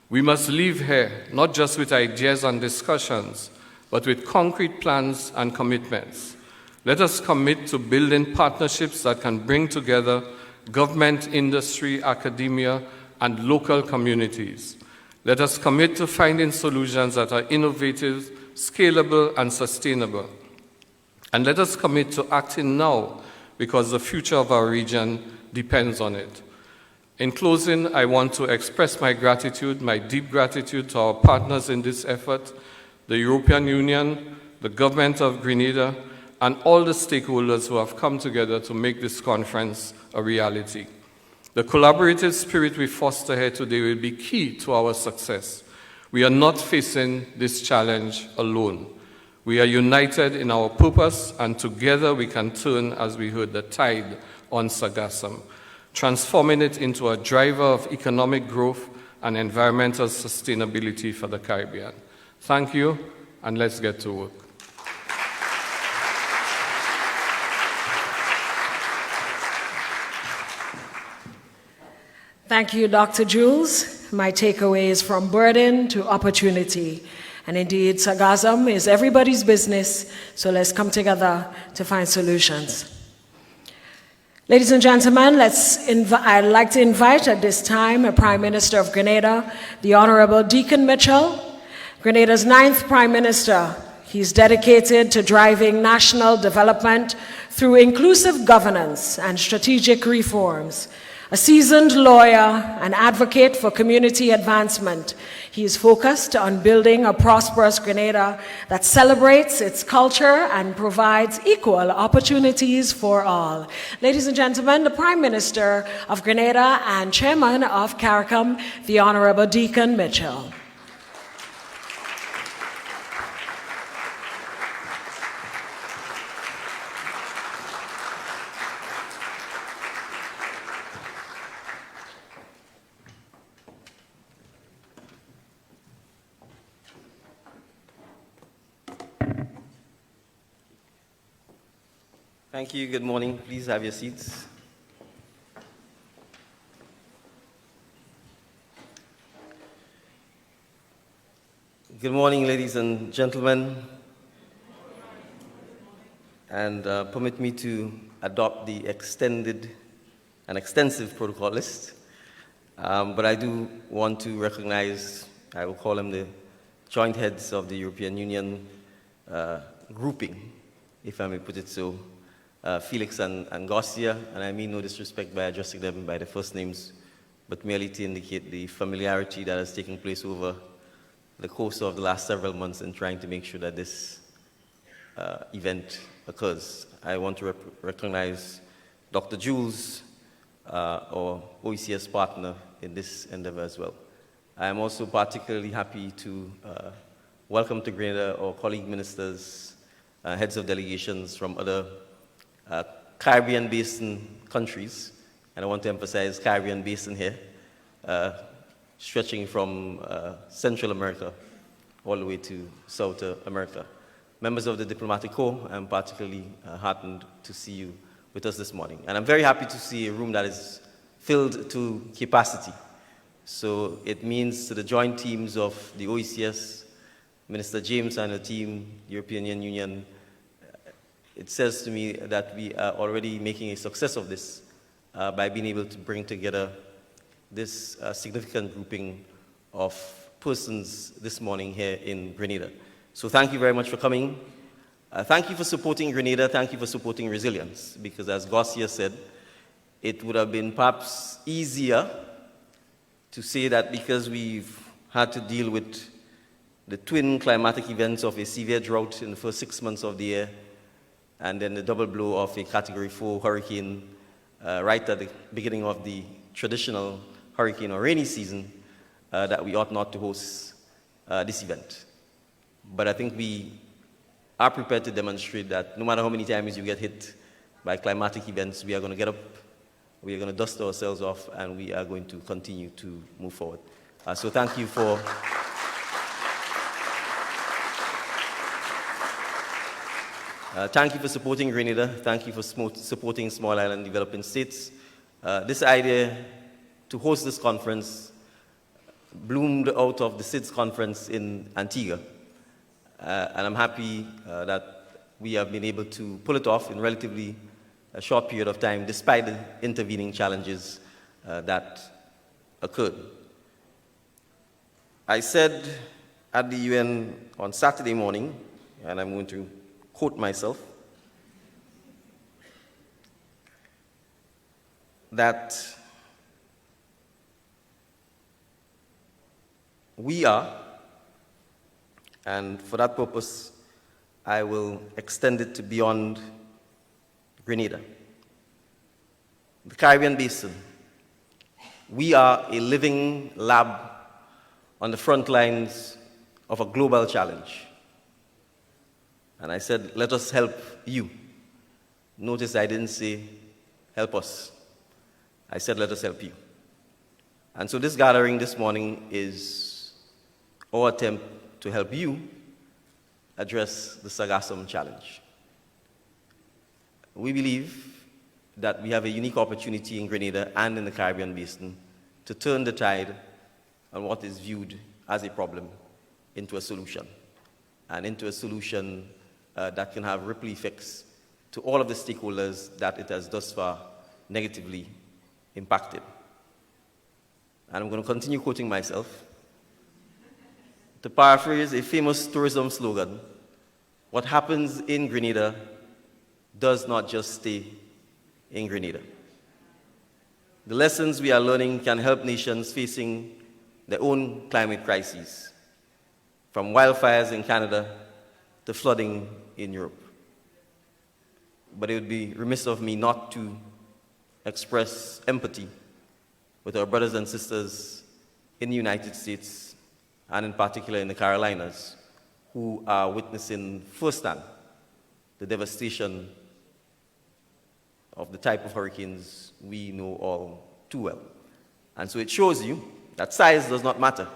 We must leave here not just with ideas and discussions, but with concrete plans and commitments. Let us commit to building partnerships that can bring together government, industry, academia, and local communities. Let us commit to finding solutions that are innovative, scalable, and sustainable. And let us commit to acting now, because the future of our region depends on it. In closing, I want to express my gratitude, my deep gratitude to our partners in this effort, the European Union, the government of Grenada, and all the stakeholders who have come together to make this conference a reality. The collaborative spirit we foster here today will be key to our success. We are not facing this challenge alone. We are united in our purpose, and together we can turn, as we heard, the tide on Sargassum, transforming it into a driver of economic growth and environmental sustainability for the Caribbean. Thank you, and let's get to work. Thank you, Dr. Jules. My takeaway is from burden to opportunity. And indeed, Sargassum is everybody's business, so let's come together to find solutions. Ladies and gentlemen, I'd like to invite at this time a Prime Minister of Grenada, the Honorable Deacon Mitchell, Grenada's 9th Prime Minister. He's dedicated to driving national development through inclusive governance and strategic reforms. A seasoned lawyer and advocate for community advancement, he is focused on building a prosperous Grenada that celebrates its culture and provides equal opportunities for all. Ladies and gentlemen, the Prime Minister of Grenada and Chairman of CARICOM, the Honorable Deacon Mitchell. Thank you. Good morning. Please have your seats. Good morning, ladies and gentlemen. And permit me to adopt the extended and extensive protocol list. But I do want to recognize, I will call them the joint heads of the European Union grouping, if I may put it so, Felix and Garcia, and I mean no disrespect by addressing them by their first names, but merely to indicate the familiarity that has taken place over the course of the last several months in trying to make sure that this event occurs. I want to recognize Dr. Jules, our OECS partner in this endeavor as well. I am also particularly happy to welcome to Grenada our colleague ministers, heads of delegations from other Caribbean Basin countries, and I want to emphasize Caribbean Basin here, stretching from Central America all the way to South America. Members of the Diplomatic Corps, I'm particularly heartened to see you with us this morning. And I'm very happy to see a room that is filled to capacity. So it means to the joint teams of the OECS, Minister James and her team, European Union, it says to me that we are already making a success of this by being able to bring together this significant grouping of persons this morning here in Grenada. So thank you very much for coming. Thank you for supporting Grenada. Thank you for supporting resilience, because as Garcia said, it would have been perhaps easier to say that because we've had to deal with the twin climatic events of a severe drought in the first 6 months of the year, and then the double blow of a Category 4 hurricane right at the beginning of the traditional hurricane or rainy season, that we ought not to host this event. But I think we are prepared to demonstrate that no matter how many times you get hit by climatic events, we are going to get up, we are going to dust ourselves off, and we are going to continue to move forward. So thank you for... thank you for supporting Grenada. Thank you for supporting small island developing states. This idea to host this conference bloomed out of the SIDS conference in Antigua. And I'm happy that we have been able to pull it off in relatively a short period of time, despite the intervening challenges that occurred. I said at the UN on Saturday morning, and I'm going to quote myself, that we are, and for that purpose, I will extend it to beyond Grenada, the Caribbean Basin. We are a living lab on the front lines of a global challenge. And I said, let us help you. Notice I didn't say, help us. I said, let us help you. And so this gathering this morning is our attempt to help you address the Sargassum challenge. We believe that we have a unique opportunity in Grenada and in the Caribbean Basin to turn the tide on what is viewed as a problem into a solution, and into a solution that can have ripple effects to all of the stakeholders that it has thus far negatively impacted. And I'm going to continue quoting myself. To paraphrase a famous tourism slogan, what happens in Grenada does not just stay in Grenada. The lessons we are learning can help nations facing their own climate crises, from wildfires in Canada to flooding in Europe. But it would be remiss of me not to express empathy with our brothers and sisters in the United States, and in particular in the Carolinas, who are witnessing firsthand the devastation of the type of hurricanes we know all too well. And so it shows you that size does not matter,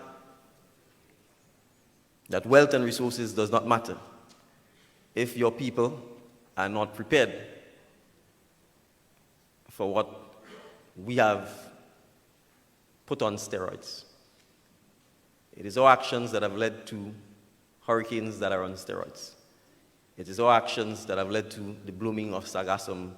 that wealth and resources does not matter if your people are not prepared for what we have put on steroids. It is our actions that have led to hurricanes that are on steroids. It is our actions that have led to the blooming of Sargassum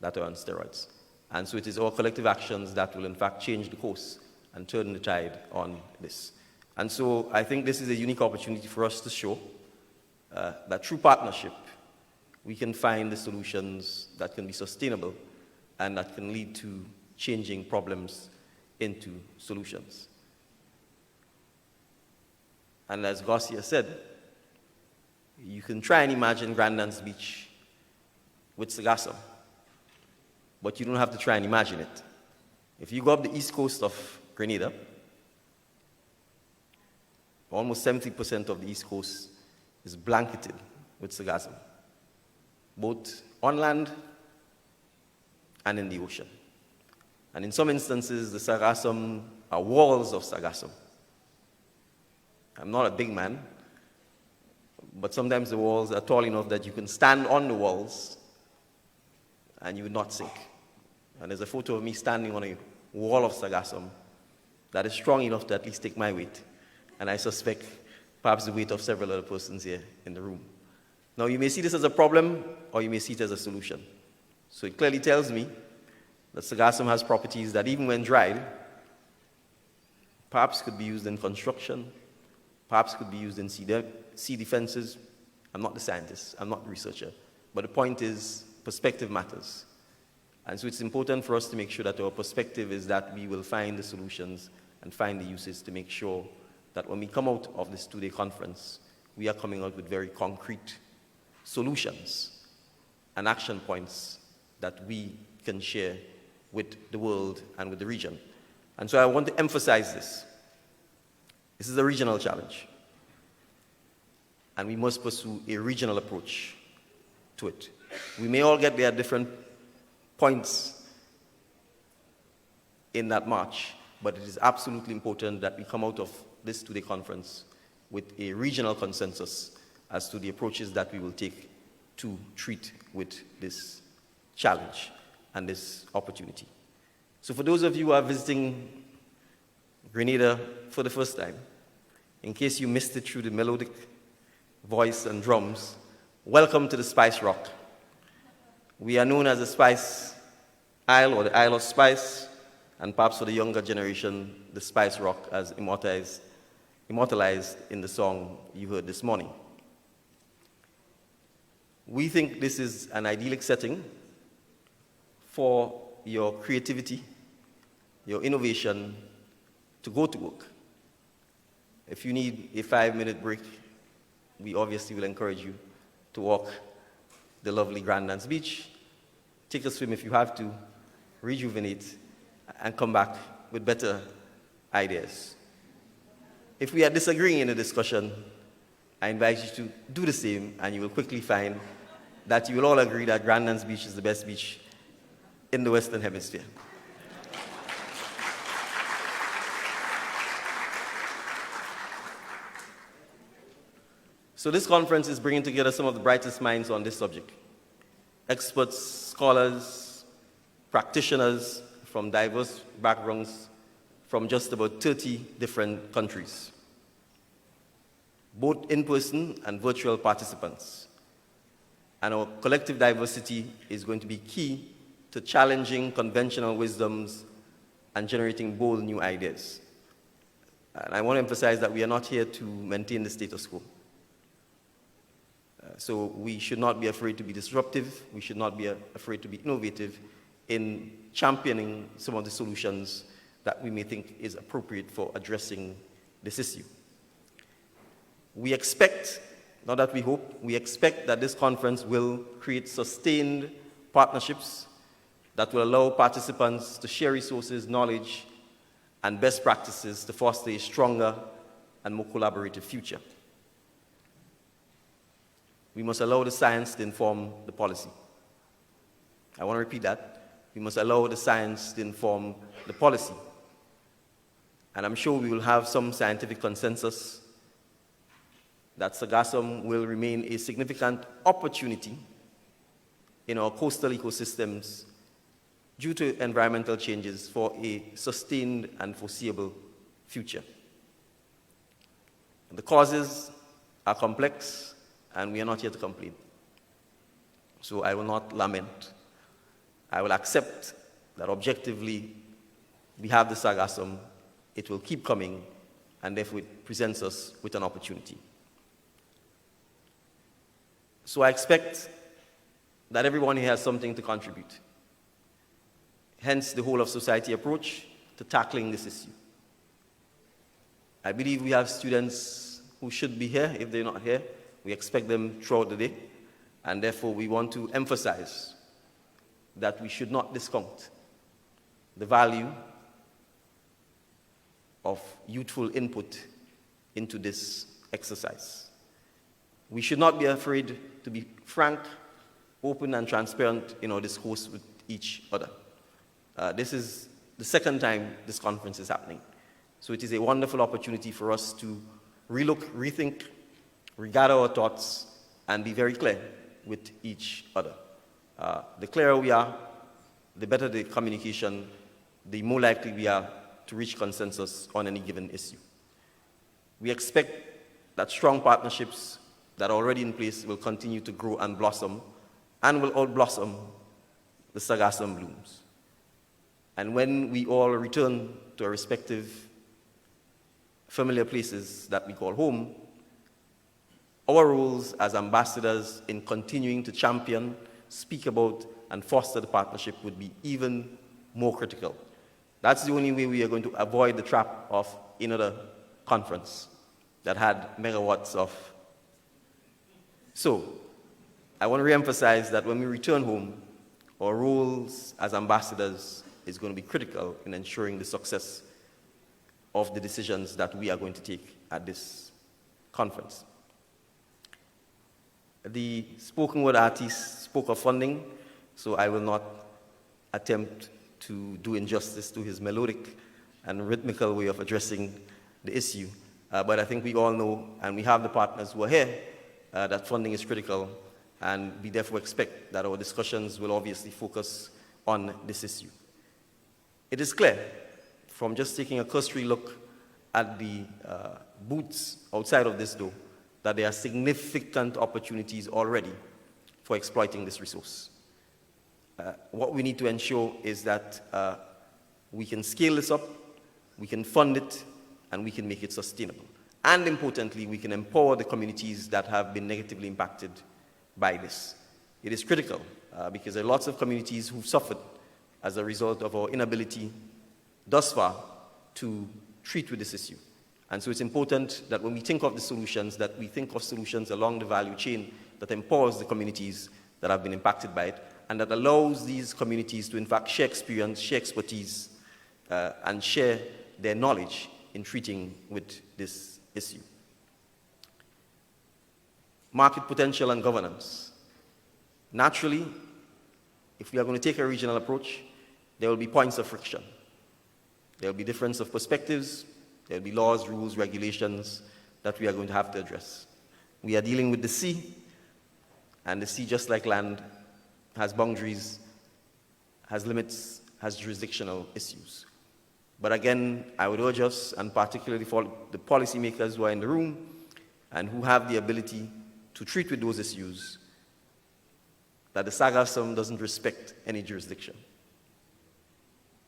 that are on steroids. And so it is our collective actions that will in fact change the course and turn the tide on this. And so I think this is a unique opportunity for us to show that through partnership, we can find the solutions that can be sustainable and that can lead to changing problems into solutions. And as Garcia said, you can try and imagine Grandlands Beach with Sargassum, but you don't have to try and imagine it. If you go up the east coast of Grenada, almost 70% of the east coast is blanketed with Sargassum, both on land and in the ocean. And in some instances, the Sargassum are walls of Sargassum. I'm not a big man, but sometimes the walls are tall enough that you can stand on the walls and you would not sink. And there's a photo of me standing on a wall of Sargassum that is strong enough to at least take my weight. And I suspect perhaps the weight of several other persons here in the room. Now, you may see this as a problem, or you may see it as a solution. So it clearly tells me that Sargassum has properties that even when dried, perhaps could be used in construction, perhaps could be used in sea defenses. I'm not the scientist, I'm not the researcher. But the point is, perspective matters. And so it's important for us to make sure that our perspective is that we will find the solutions and find the uses to make sure that when we come out of this two-day conference, we are coming out with very concrete solutions and action points that we can share with the world and with the region. And so I want to emphasize this. This is a regional challenge, and we must pursue a regional approach to it. We may all get there at different points in that march, but it is absolutely important that we come out of this two-day conference with a regional consensus as to the approaches that we will take to treat with this challenge and this opportunity. So for those of you who are visiting Grenada for the first time, in case you missed it through the melodic voice and drums, welcome to the Spice Rock. We are known as the Spice Isle, or the Isle of Spice, and perhaps for the younger generation, the Spice Rock, as immortalized in the song you heard this morning. We think this is an idyllic setting for your creativity, your innovation to go to work. If you need a 5-minute break, we obviously will encourage you to walk the lovely Grandlands Beach, take a swim if you have to, rejuvenate, and come back with better ideas. If we are disagreeing in a discussion, I invite you to do the same, and you will quickly find that you will all agree that Grandlands Beach is the best beach in the Western Hemisphere. So this conference is bringing together some of the brightest minds on this subject. Experts, scholars, practitioners from diverse backgrounds from just about 30 different countries, both in-person and virtual participants. And our collective diversity is going to be key to challenging conventional wisdoms and generating bold new ideas. And I want to emphasize that we are not here to maintain the status quo. So we should not be afraid to be disruptive. We should not be afraid to be innovative in championing some of the solutions that we may think is appropriate for addressing this issue. We expect, not that we hope, we expect that this conference will create sustained partnerships that will allow participants to share resources, knowledge, and best practices to foster a stronger and more collaborative future. We must allow the science to inform the policy. I want to repeat that. We must allow the science to inform the policy. And I'm sure we will have some scientific consensus that Sargassum will remain a significant opportunity in our coastal ecosystems due to environmental changes for a sustained and foreseeable future. The causes are complex, and we are not here to complain. So I will not lament. I will accept that objectively we have the Sargassum, it will keep coming, and therefore it presents us with an opportunity. So I expect that everyone here has something to contribute. Hence the whole of society approach to tackling this issue. I believe we have students who should be here. If they're not here, we expect them throughout the day, and therefore we want to emphasize that we should not discount the value of youthful input into this exercise. We should not be afraid to be frank, open, and transparent in our discourse with each other. This is the second time this conference is happening. So it is a wonderful opportunity for us to relook, rethink, regather our thoughts, and be very clear with each other. The clearer we are, the better the communication, the more likely we are to reach consensus on any given issue. We expect that strong partnerships that are already in place will continue to grow and blossom, and will outblossom the Sargassum blooms. And when we all return to our respective familiar places that we call home, our roles as ambassadors in continuing to champion, speak about, and foster the partnership would be even more critical. That's the only way we are going to avoid the trap of another conference that had megawatts of. So, I want to reemphasize that when we return home, our roles as ambassadors is going to be critical in ensuring the success of the decisions that we are going to take at this conference. The spoken word artist spoke of funding, so I will not attempt to do injustice to his melodic and rhythmical way of addressing the issue. But I think we all know, and we have the partners who are here, that funding is critical, and we therefore expect that our discussions will obviously focus on this issue. It is clear from just taking a cursory look at the booths outside of this door that there are significant opportunities already for exploiting this resource. What we need to ensure is that we can scale this up, we can fund it, and we can make it sustainable. And importantly, we can empower the communities that have been negatively impacted by this. It is critical because there are lots of communities who've suffered as a result of our inability thus far to treat with this issue. And so it's important that when we think of the solutions, that we think of solutions along the value chain that empowers the communities that have been impacted by it, and that allows these communities to in fact share experience, share expertise, and share their knowledge in treating with this issue. Market potential and governance. Naturally, if we are going to take a regional approach, there will be points of friction. There will be difference of perspectives, there will be laws, rules, regulations that we are going to have to address. We are dealing with the sea, and the sea, just like land, has boundaries, has limits, has jurisdictional issues. But again, I would urge us, and particularly for the policymakers who are in the room and who have the ability to treat with those issues, that the Sargassum doesn't respect any jurisdiction.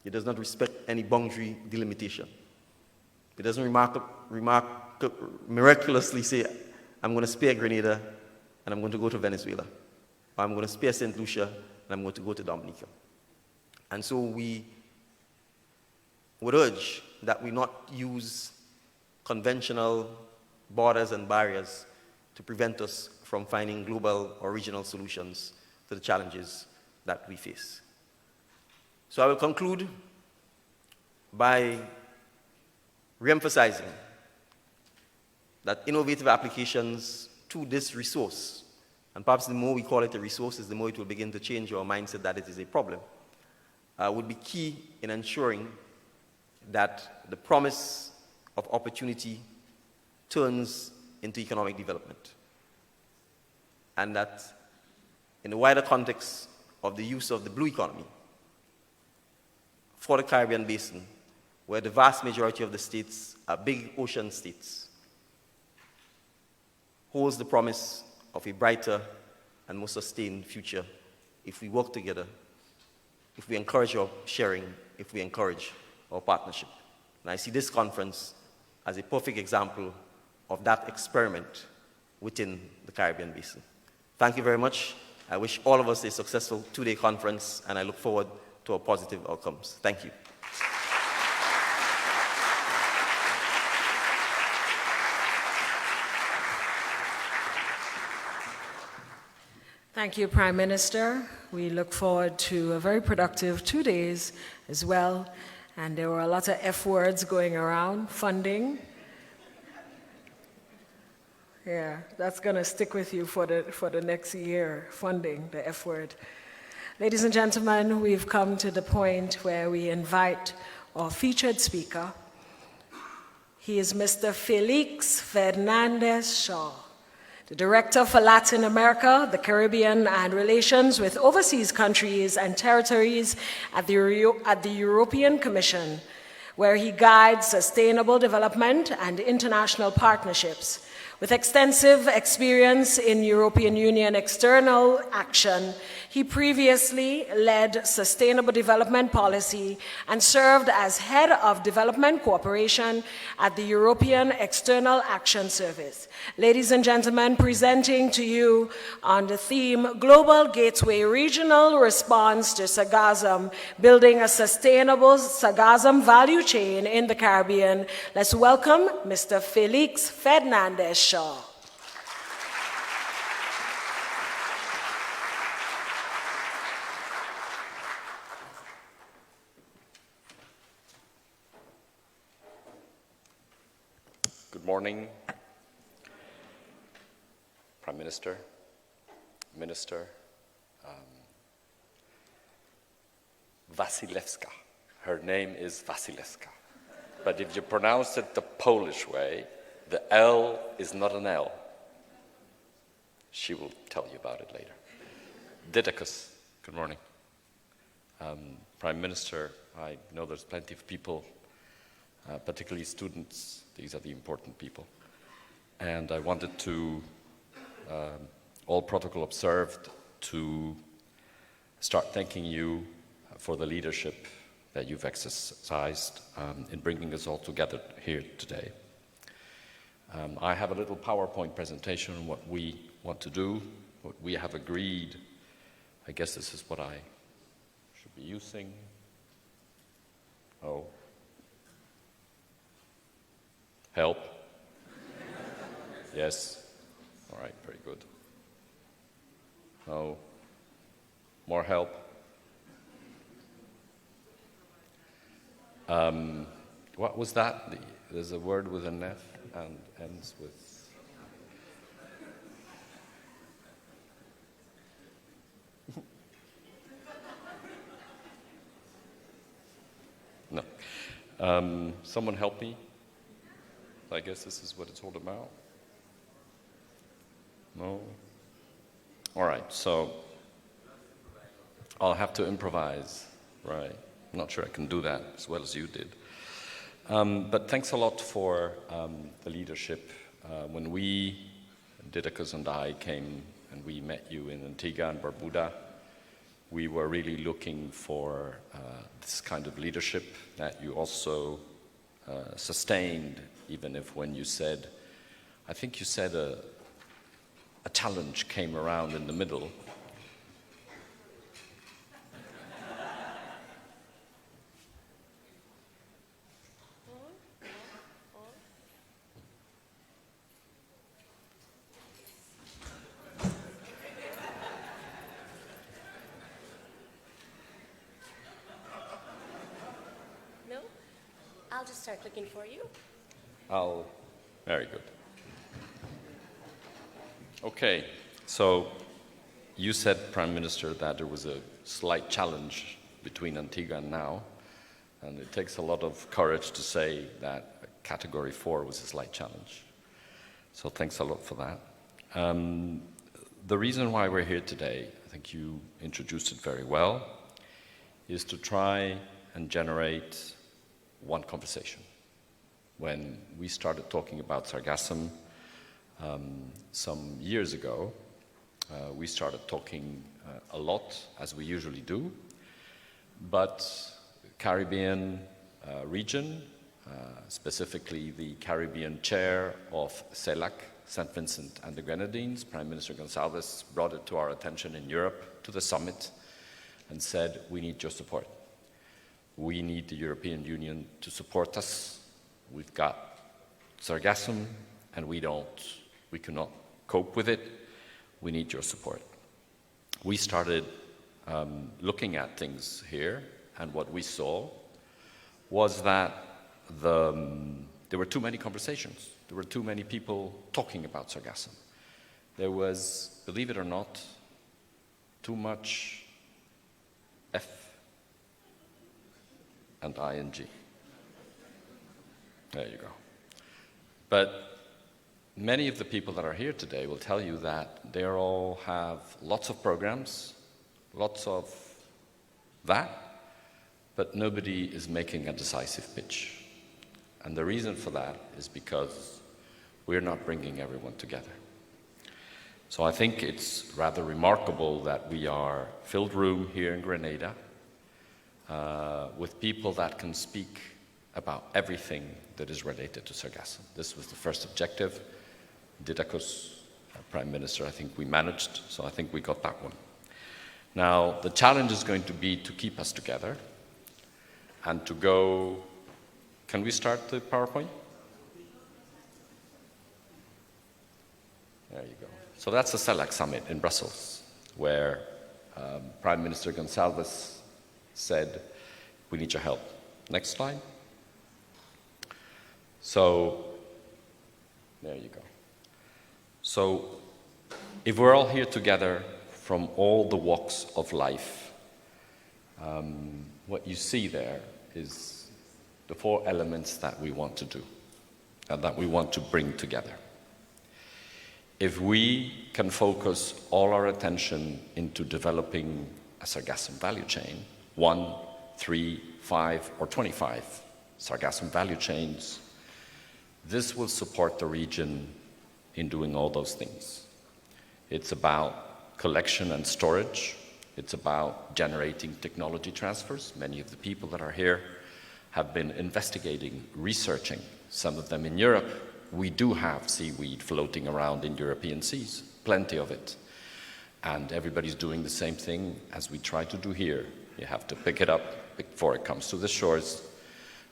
It does not respect any boundary delimitation. It doesn't miraculously say, I'm going to spare Grenada and I'm going to go to Venezuela. Or I'm going to spare St. Lucia and I'm going to go to Dominica. And so we would urge that we not use conventional borders and barriers to prevent us from finding global or regional solutions to the challenges that we face. So I will conclude by re-emphasizing that innovative applications to this resource, and perhaps the more we call it a resource, the more it will begin to change our mindset that it is a problem, would be key in ensuring that the promise of opportunity turns into economic development. And that in the wider context of the use of the blue economy, for the Caribbean Basin, where the vast majority of the states are big ocean states, holds the promise of a brighter and more sustained future if we work together, if we encourage our sharing, if we encourage our partnership. And I see this conference as a perfect example of that experiment within the Caribbean Basin. Thank you very much. I wish all of us a successful two-day conference, and I look forward to our positive outcomes. Thank you. Thank you, Prime Minister. We look forward to a very productive 2 days as well. And there were a lot of F words going around, funding. Yeah, that's going to stick with you for the next year, funding, the F word. Ladies and gentlemen, we've come to the point where we invite our featured speaker. He is Mr. Felix Fernandez Shaw, the Director for Latin America, the Caribbean, and Relations with Overseas Countries and Territories at the European Commission, where he guides sustainable development and international partnerships. With extensive experience in European Union external action, he previously led sustainable development policy and served as head of development cooperation at the European External Action Service. Ladies and gentlemen, presenting to you on the theme Global Gateway Regional Response to Sargassum, Building a Sustainable Sargassum Value Chain in the Caribbean, let's welcome Mr. Felix Fernandez Shaw. Good morning, Prime Minister, Minister, Wasilewska. Her name is Wasilewska. But if you pronounce it the Polish way, the L is not an L. She will tell you about it later. Didacus, good morning. Prime Minister, I know there's plenty of people, particularly students. These are the important people. And I wanted to, all protocol observed, to start thanking you for the leadership that you've exercised in bringing us all together here today. I have a little PowerPoint presentation on what we want to do, what we have agreed. I guess this is what I should be using. Oh. Help? Yes? All right, very good. No? More help? What was that? There's a word with an F and ends with... No. Someone help me? I guess this is what it's all about. No? All right, so I'll have to improvise, right? I'm not sure I can do that as well as you did. But thanks a lot for the leadership. When we, Didacus and I, came and we met you in Antigua and Barbuda, we were really looking for this kind of leadership that you also sustained, even if when you said, I think you said a challenge came around in the middle. No? I'll just start looking for you. Very good. Okay, so you said, Prime Minister, that there was a slight challenge between Antigua and now, and it takes a lot of courage to say that Category 4 was a slight challenge. So thanks a lot for that. The reason why we're here today, I think you introduced it very well, is to try and generate one conversation. When we started talking about Sargassum some years ago, we started talking a lot, as we usually do, but Caribbean region, specifically the Caribbean chair of CELAC, St. Vincent and the Grenadines, Prime Minister Gonsalves brought it to our attention in Europe, to the summit, and said, we need your support. We need the European Union to support us. We've got Sargassum, and we cannot cope with it. We need your support. We started looking at things here, and what we saw was that there were too many conversations. There were too many people talking about Sargassum. There was, believe it or not, too much F and ing. There you go. But many of the people that are here today will tell you that they all have lots of programs, lots of that, but nobody is making a decisive pitch. And the reason for that is because we're not bringing everyone together. So I think it's rather remarkable that we are filled room here in Grenada with people that can speak about everything that is related to Sargassum. This was the first objective. Didacus, Prime Minister, I think we managed, so I think we got that one. Now, the challenge is going to be to keep us together and to go. Can we start the PowerPoint? There you go. So that's the CELAC summit in Brussels, where Prime Minister Gonsalves said, we need your help. Next slide. So, there you go. So, if we're all here together from all the walks of life, what you see there is the 4 elements that we want to do and that we want to bring together. If we can focus all our attention into developing a Sargassum value chain, 1, 3, 5, or 25 Sargassum value chains, this will support the region in doing all those things. It's about collection and storage. It's about generating technology transfers. Many of the people that are here have been investigating, researching, some of them in Europe. We do have seaweed floating around in European seas, plenty of it. And everybody's doing the same thing as we try to do here. You have to pick it up before it comes to the shores,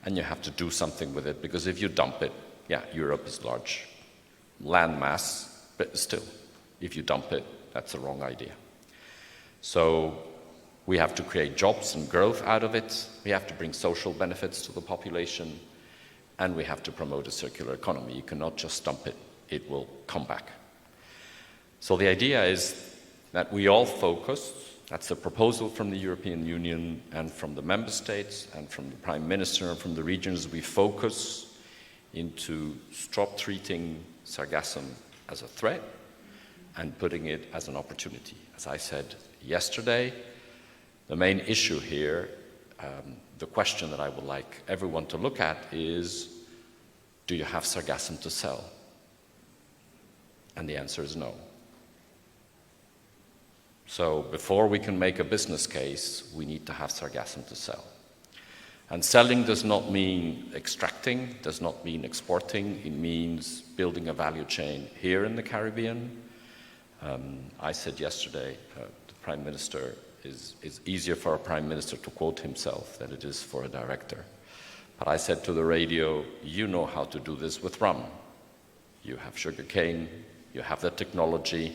and you have to do something with it, because if you dump it, yeah, Europe is large land mass, but still, if you dump it, that's the wrong idea. So we have to create jobs and growth out of it. We have to bring social benefits to the population, and we have to promote a circular economy. You cannot just dump it. It will come back. So the idea is that we all focus. That's a proposal from the European Union and from the member states and from the Prime Minister and from the regions. We focus into stop treating Sargassum as a threat and putting it as an opportunity. As I said yesterday, the main issue here, the question that I would like everyone to look at is, do you have Sargassum to sell? And the answer is no. So before we can make a business case, we need to have Sargassum to sell. And selling does not mean extracting, does not mean exporting. It means building a value chain here in the Caribbean. I said yesterday, the Prime Minister, it's easier for a Prime Minister to quote himself than it is for a director. But I said to the radio, you know how to do this with rum. You have sugarcane, you have the technology.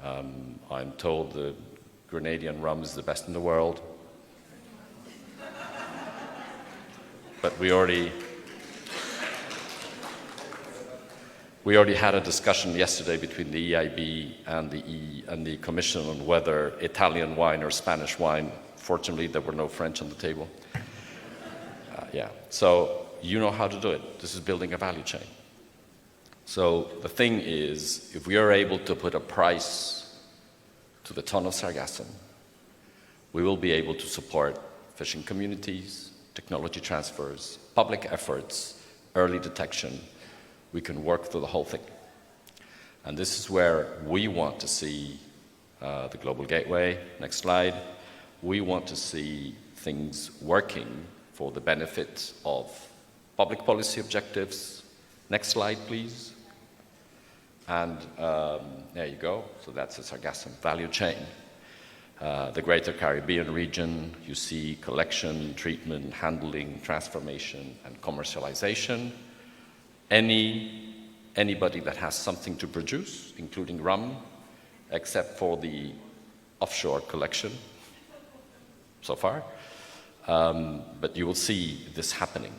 I'm told the Grenadian rum is the best in the world. But we already had a discussion yesterday between the EIB and the Commission on whether Italian wine or Spanish wine. Fortunately, there were no French on the table. Yeah, so you know how to do it. This is building a value chain. So the thing is, if we are able to put a price to the ton of Sargassum, we will be able to support fishing communities, technology transfers, public efforts, early detection. We can work through the whole thing. And this is where we want to see the Global Gateway. Next slide. We want to see things working for the benefit of public policy objectives. Next slide, please. And there you go. So that's the Sargassum value chain. The Greater Caribbean region, you see collection, treatment, handling, transformation, and commercialization. Anybody that has something to produce, including rum, except for the offshore collection so far. But you will see this happening.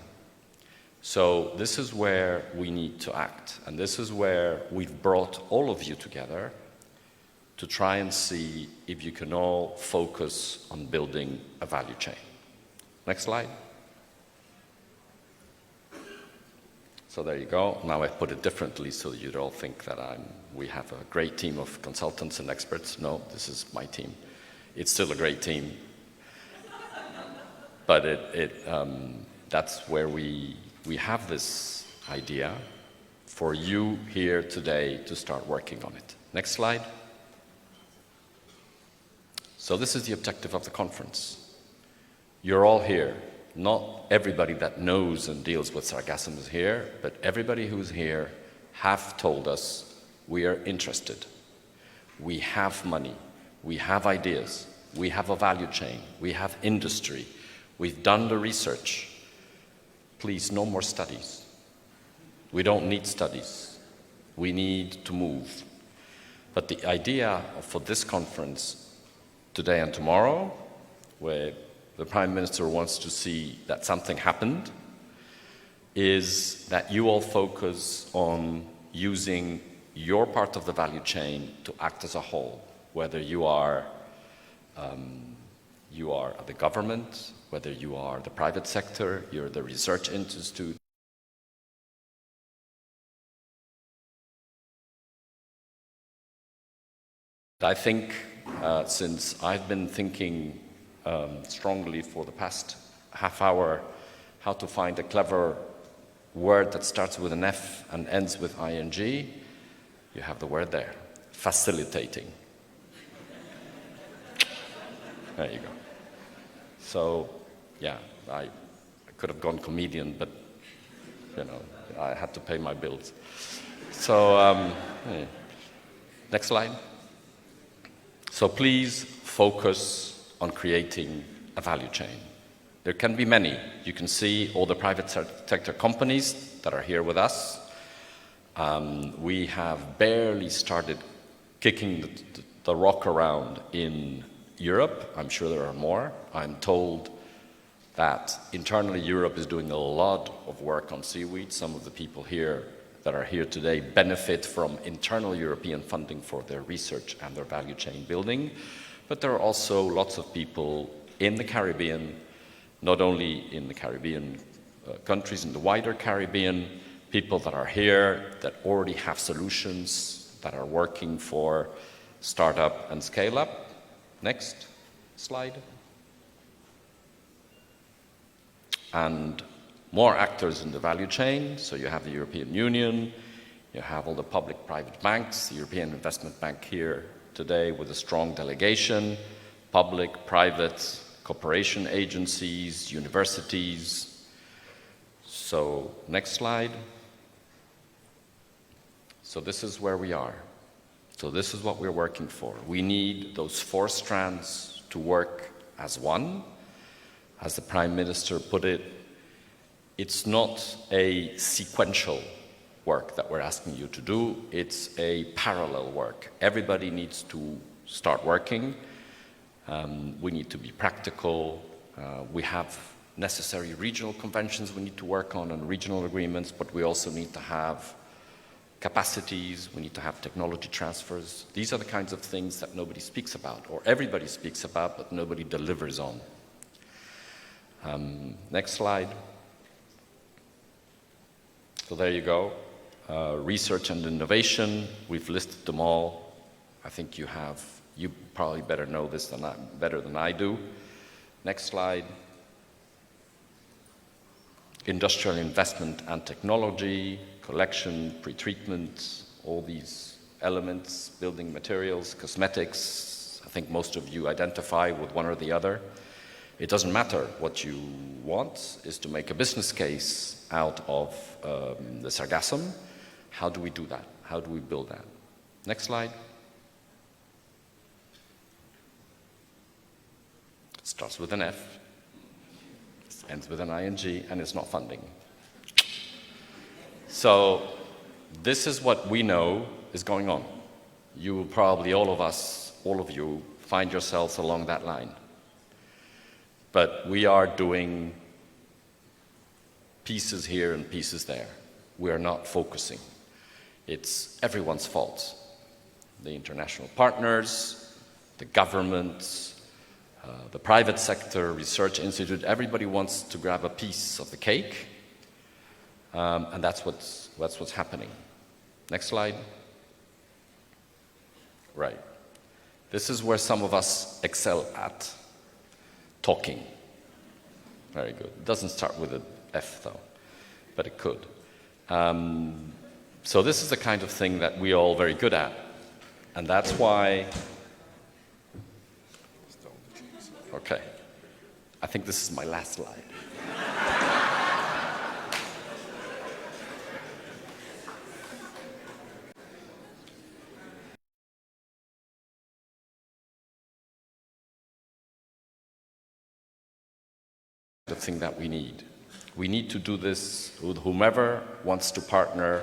So this is where we need to act. And this is where we've brought all of you together to try and see if you can all focus on building a value chain. Next slide. So there you go. Now I've put it differently so you'd all think that we have a great team of consultants and experts. No, this is my team. It's still a great team. But that's where we have this idea for you here today to start working on it. Next slide. So this is the objective of the conference. You're all here. Not everybody that knows and deals with Sargassum is here, but everybody who's here have told us we are interested. We have money. We have ideas. We have a value chain. We have industry. We've done the research. Please, no more studies. We don't need studies. We need to move. But the idea for this conference today and tomorrow, where the Prime Minister wants to see that something happened, is that you all focus on using your part of the value chain to act as a whole, whether you are the government, whether you are the private sector, you're the research institute. I think since I've been thinking strongly for the past half hour how to find a clever word that starts with an F and ends with ing, you have the word there, facilitating. There you go. So, yeah, I could have gone comedian, but, you know, I had to pay my bills. So, next slide. So please focus on creating a value chain. There can be many. You can see all the private sector companies that are here with us. We have barely started kicking the rock around in Europe. I'm sure there are more. I'm told that internally Europe is doing a lot of work on seaweed. Some of the people here that are here today benefit from internal European funding for their research and their value chain building. But there are also lots of people in the Caribbean, not only in the Caribbean countries, in the wider Caribbean, people that are here that already have solutions, that are working for startup and scale up. Next slide. And more actors in the value chain. So you have the European Union, you have all the public-private banks, the European Investment Bank here today with a strong delegation, public, private, cooperation agencies, universities. So next slide. So this is where we are. So this is what we're working for. We need those 4 strands to work as one. As the Prime Minister put it, it's not a sequential work that we're asking you to do, it's a parallel work. Everybody needs to start working. We need to be practical. We have necessary regional conventions we need to work on and regional agreements, but we also need to have capacities, we need to have technology transfers. These are the kinds of things that nobody speaks about, or everybody speaks about, but nobody delivers on. Next slide. So there you go. Research and innovation, we've listed them all. I think you probably better know this better than I do. Next slide. industrial investment and technology, collection, pretreatment, all these elements, building materials, cosmetics. I think most of you identify with one or the other. It doesn't matter. What you want is to make a business case out of the Sargassum. How do we do that? How do we build that? Next slide. It starts with an F, ends with an ing, and it's not funding. So this is what we know is going on. You will probably, all of you, find yourselves along that line. But we are doing pieces here and pieces there. We are not focusing. It's everyone's fault. The international partners, the government, the private sector, research institute, everybody wants to grab a piece of the cake, and that's what's happening. Next slide. Right. This is where some of us excel at. Talking. Very good. It doesn't start with an F, though, but it could. So this is the kind of thing that we're all very good at, and that's why... Okay. I think this is my last slide. The thing that we need. We need to do this with whomever wants to partner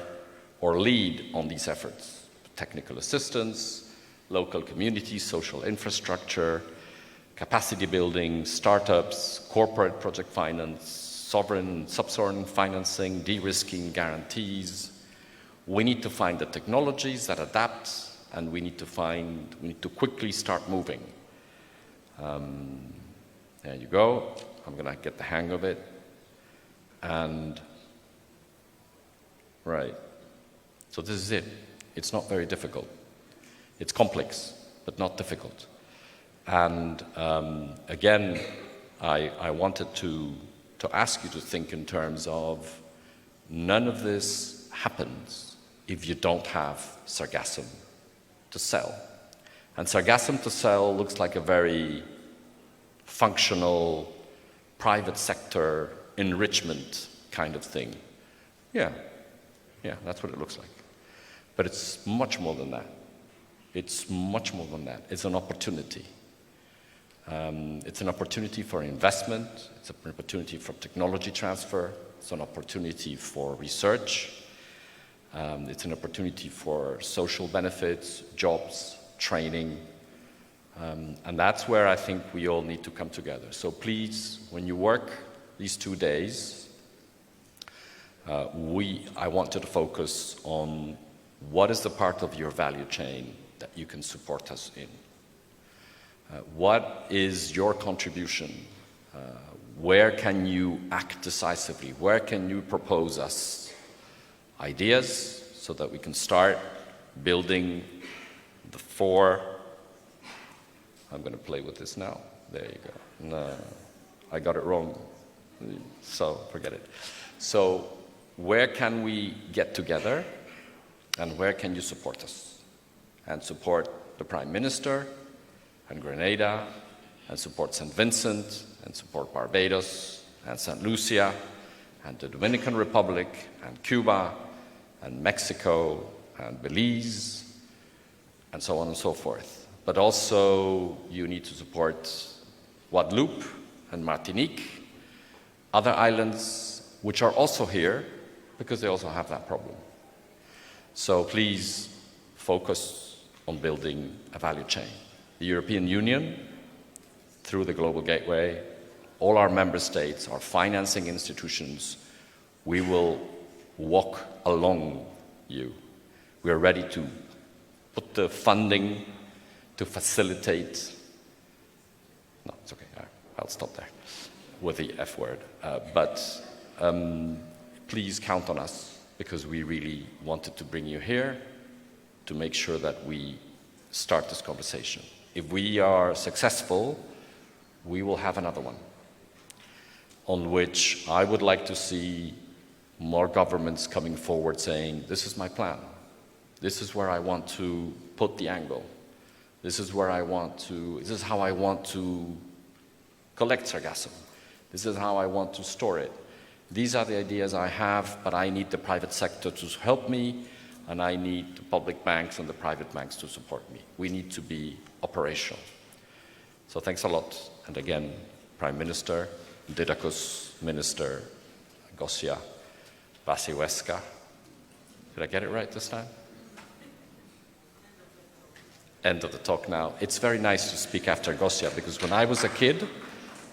or lead on these efforts. Technical assistance, local communities, social infrastructure, capacity building, startups, corporate project finance, sovereign, sub-sovereign financing, de-risking guarantees. We need to find the technologies that adapt, and we need to quickly start moving. There you go. I'm going to get the hang of it. And, right. So this is it. It's not very difficult. It's complex, but not difficult. And again, I wanted to ask you to think in terms of none of this happens if you don't have Sargassum to sell. And Sargassum to sell looks like a very functional private sector enrichment kind of thing. Yeah, that's what it looks like. But it's much more than that. It's much more than that. It's an opportunity. It's an opportunity for investment. It's an opportunity for technology transfer. It's an opportunity for research. It's an opportunity for social benefits, jobs, training. And that's where I think we all need to come together. So please, when you work these 2 days, I want you to focus on what is the part of your value chain that you can support us in. What is your contribution? Where can you act decisively? Where can you propose us ideas so that we can start building the 4... I'm going to play with this now. There you go. No, I got it wrong. So forget it. So where can we get together, and where can you support us? And support the Prime Minister, and Grenada, and support St. Vincent, and support Barbados, and St. Lucia, and the Dominican Republic, and Cuba, and Mexico, and Belize, and so on and so forth. But also you need to support Guadeloupe and Martinique, other islands which are also here because they also have that problem. So please focus on building a value chain. The European Union, through the Global Gateway, all our member states, our financing institutions, we will walk along you. We are ready to put the funding to facilitate... No, it's okay, I'll stop there with the F word. But please count on us, because we really wanted to bring you here to make sure that we start this conversation. If we are successful, we will have another one. on which I would like to see more governments coming forward saying, this is my plan. This is where I want to put the angle. This is how I want to collect sargassum. This is how I want to store it. These are the ideas I have, but I need the private sector to help me, and I need the public banks and the private banks to support me. We need to be operational. So thanks a lot. And again, Prime Minister, Didacus Minister, Gosia, Wasilewska. Did I get it right this time? End of the talk now. It's very nice to speak after Gosia, because when I was a kid,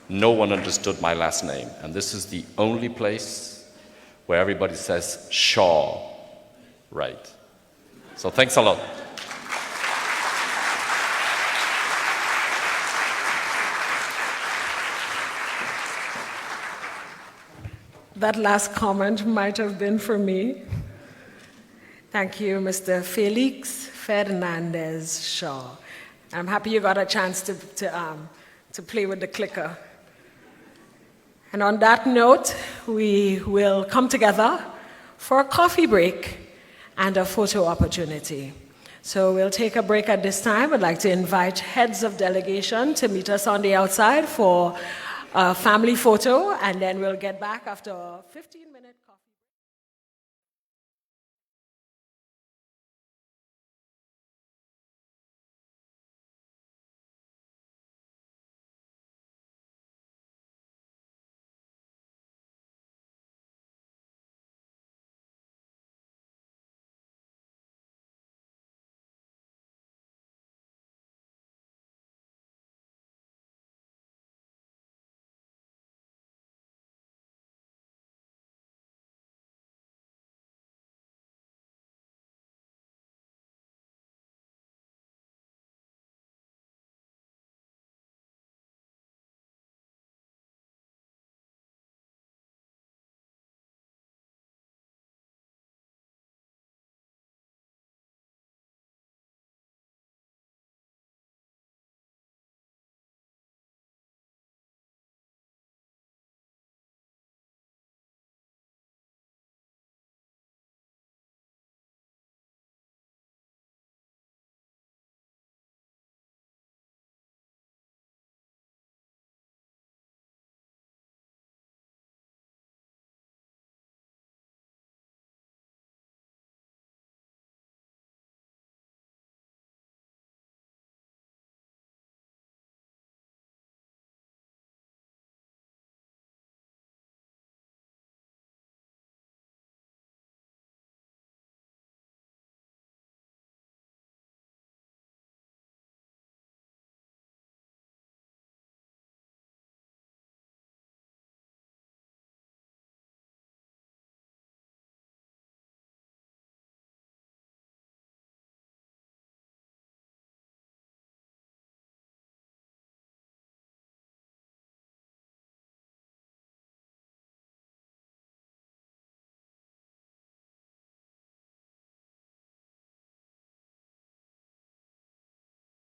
no one understood my last name. And this is the only place where everybody says Shaw, right? So thanks a lot. That last comment might have been for me. Thank you, Mr. Felix Fernandez Shaw. I'm happy you got a chance to play with the clicker. And on that note, we will come together for a coffee break and a photo opportunity. So we'll take a break at this time. I'd like to invite heads of delegation to meet us on the outside for a family photo, and then we'll get back after a 15-minute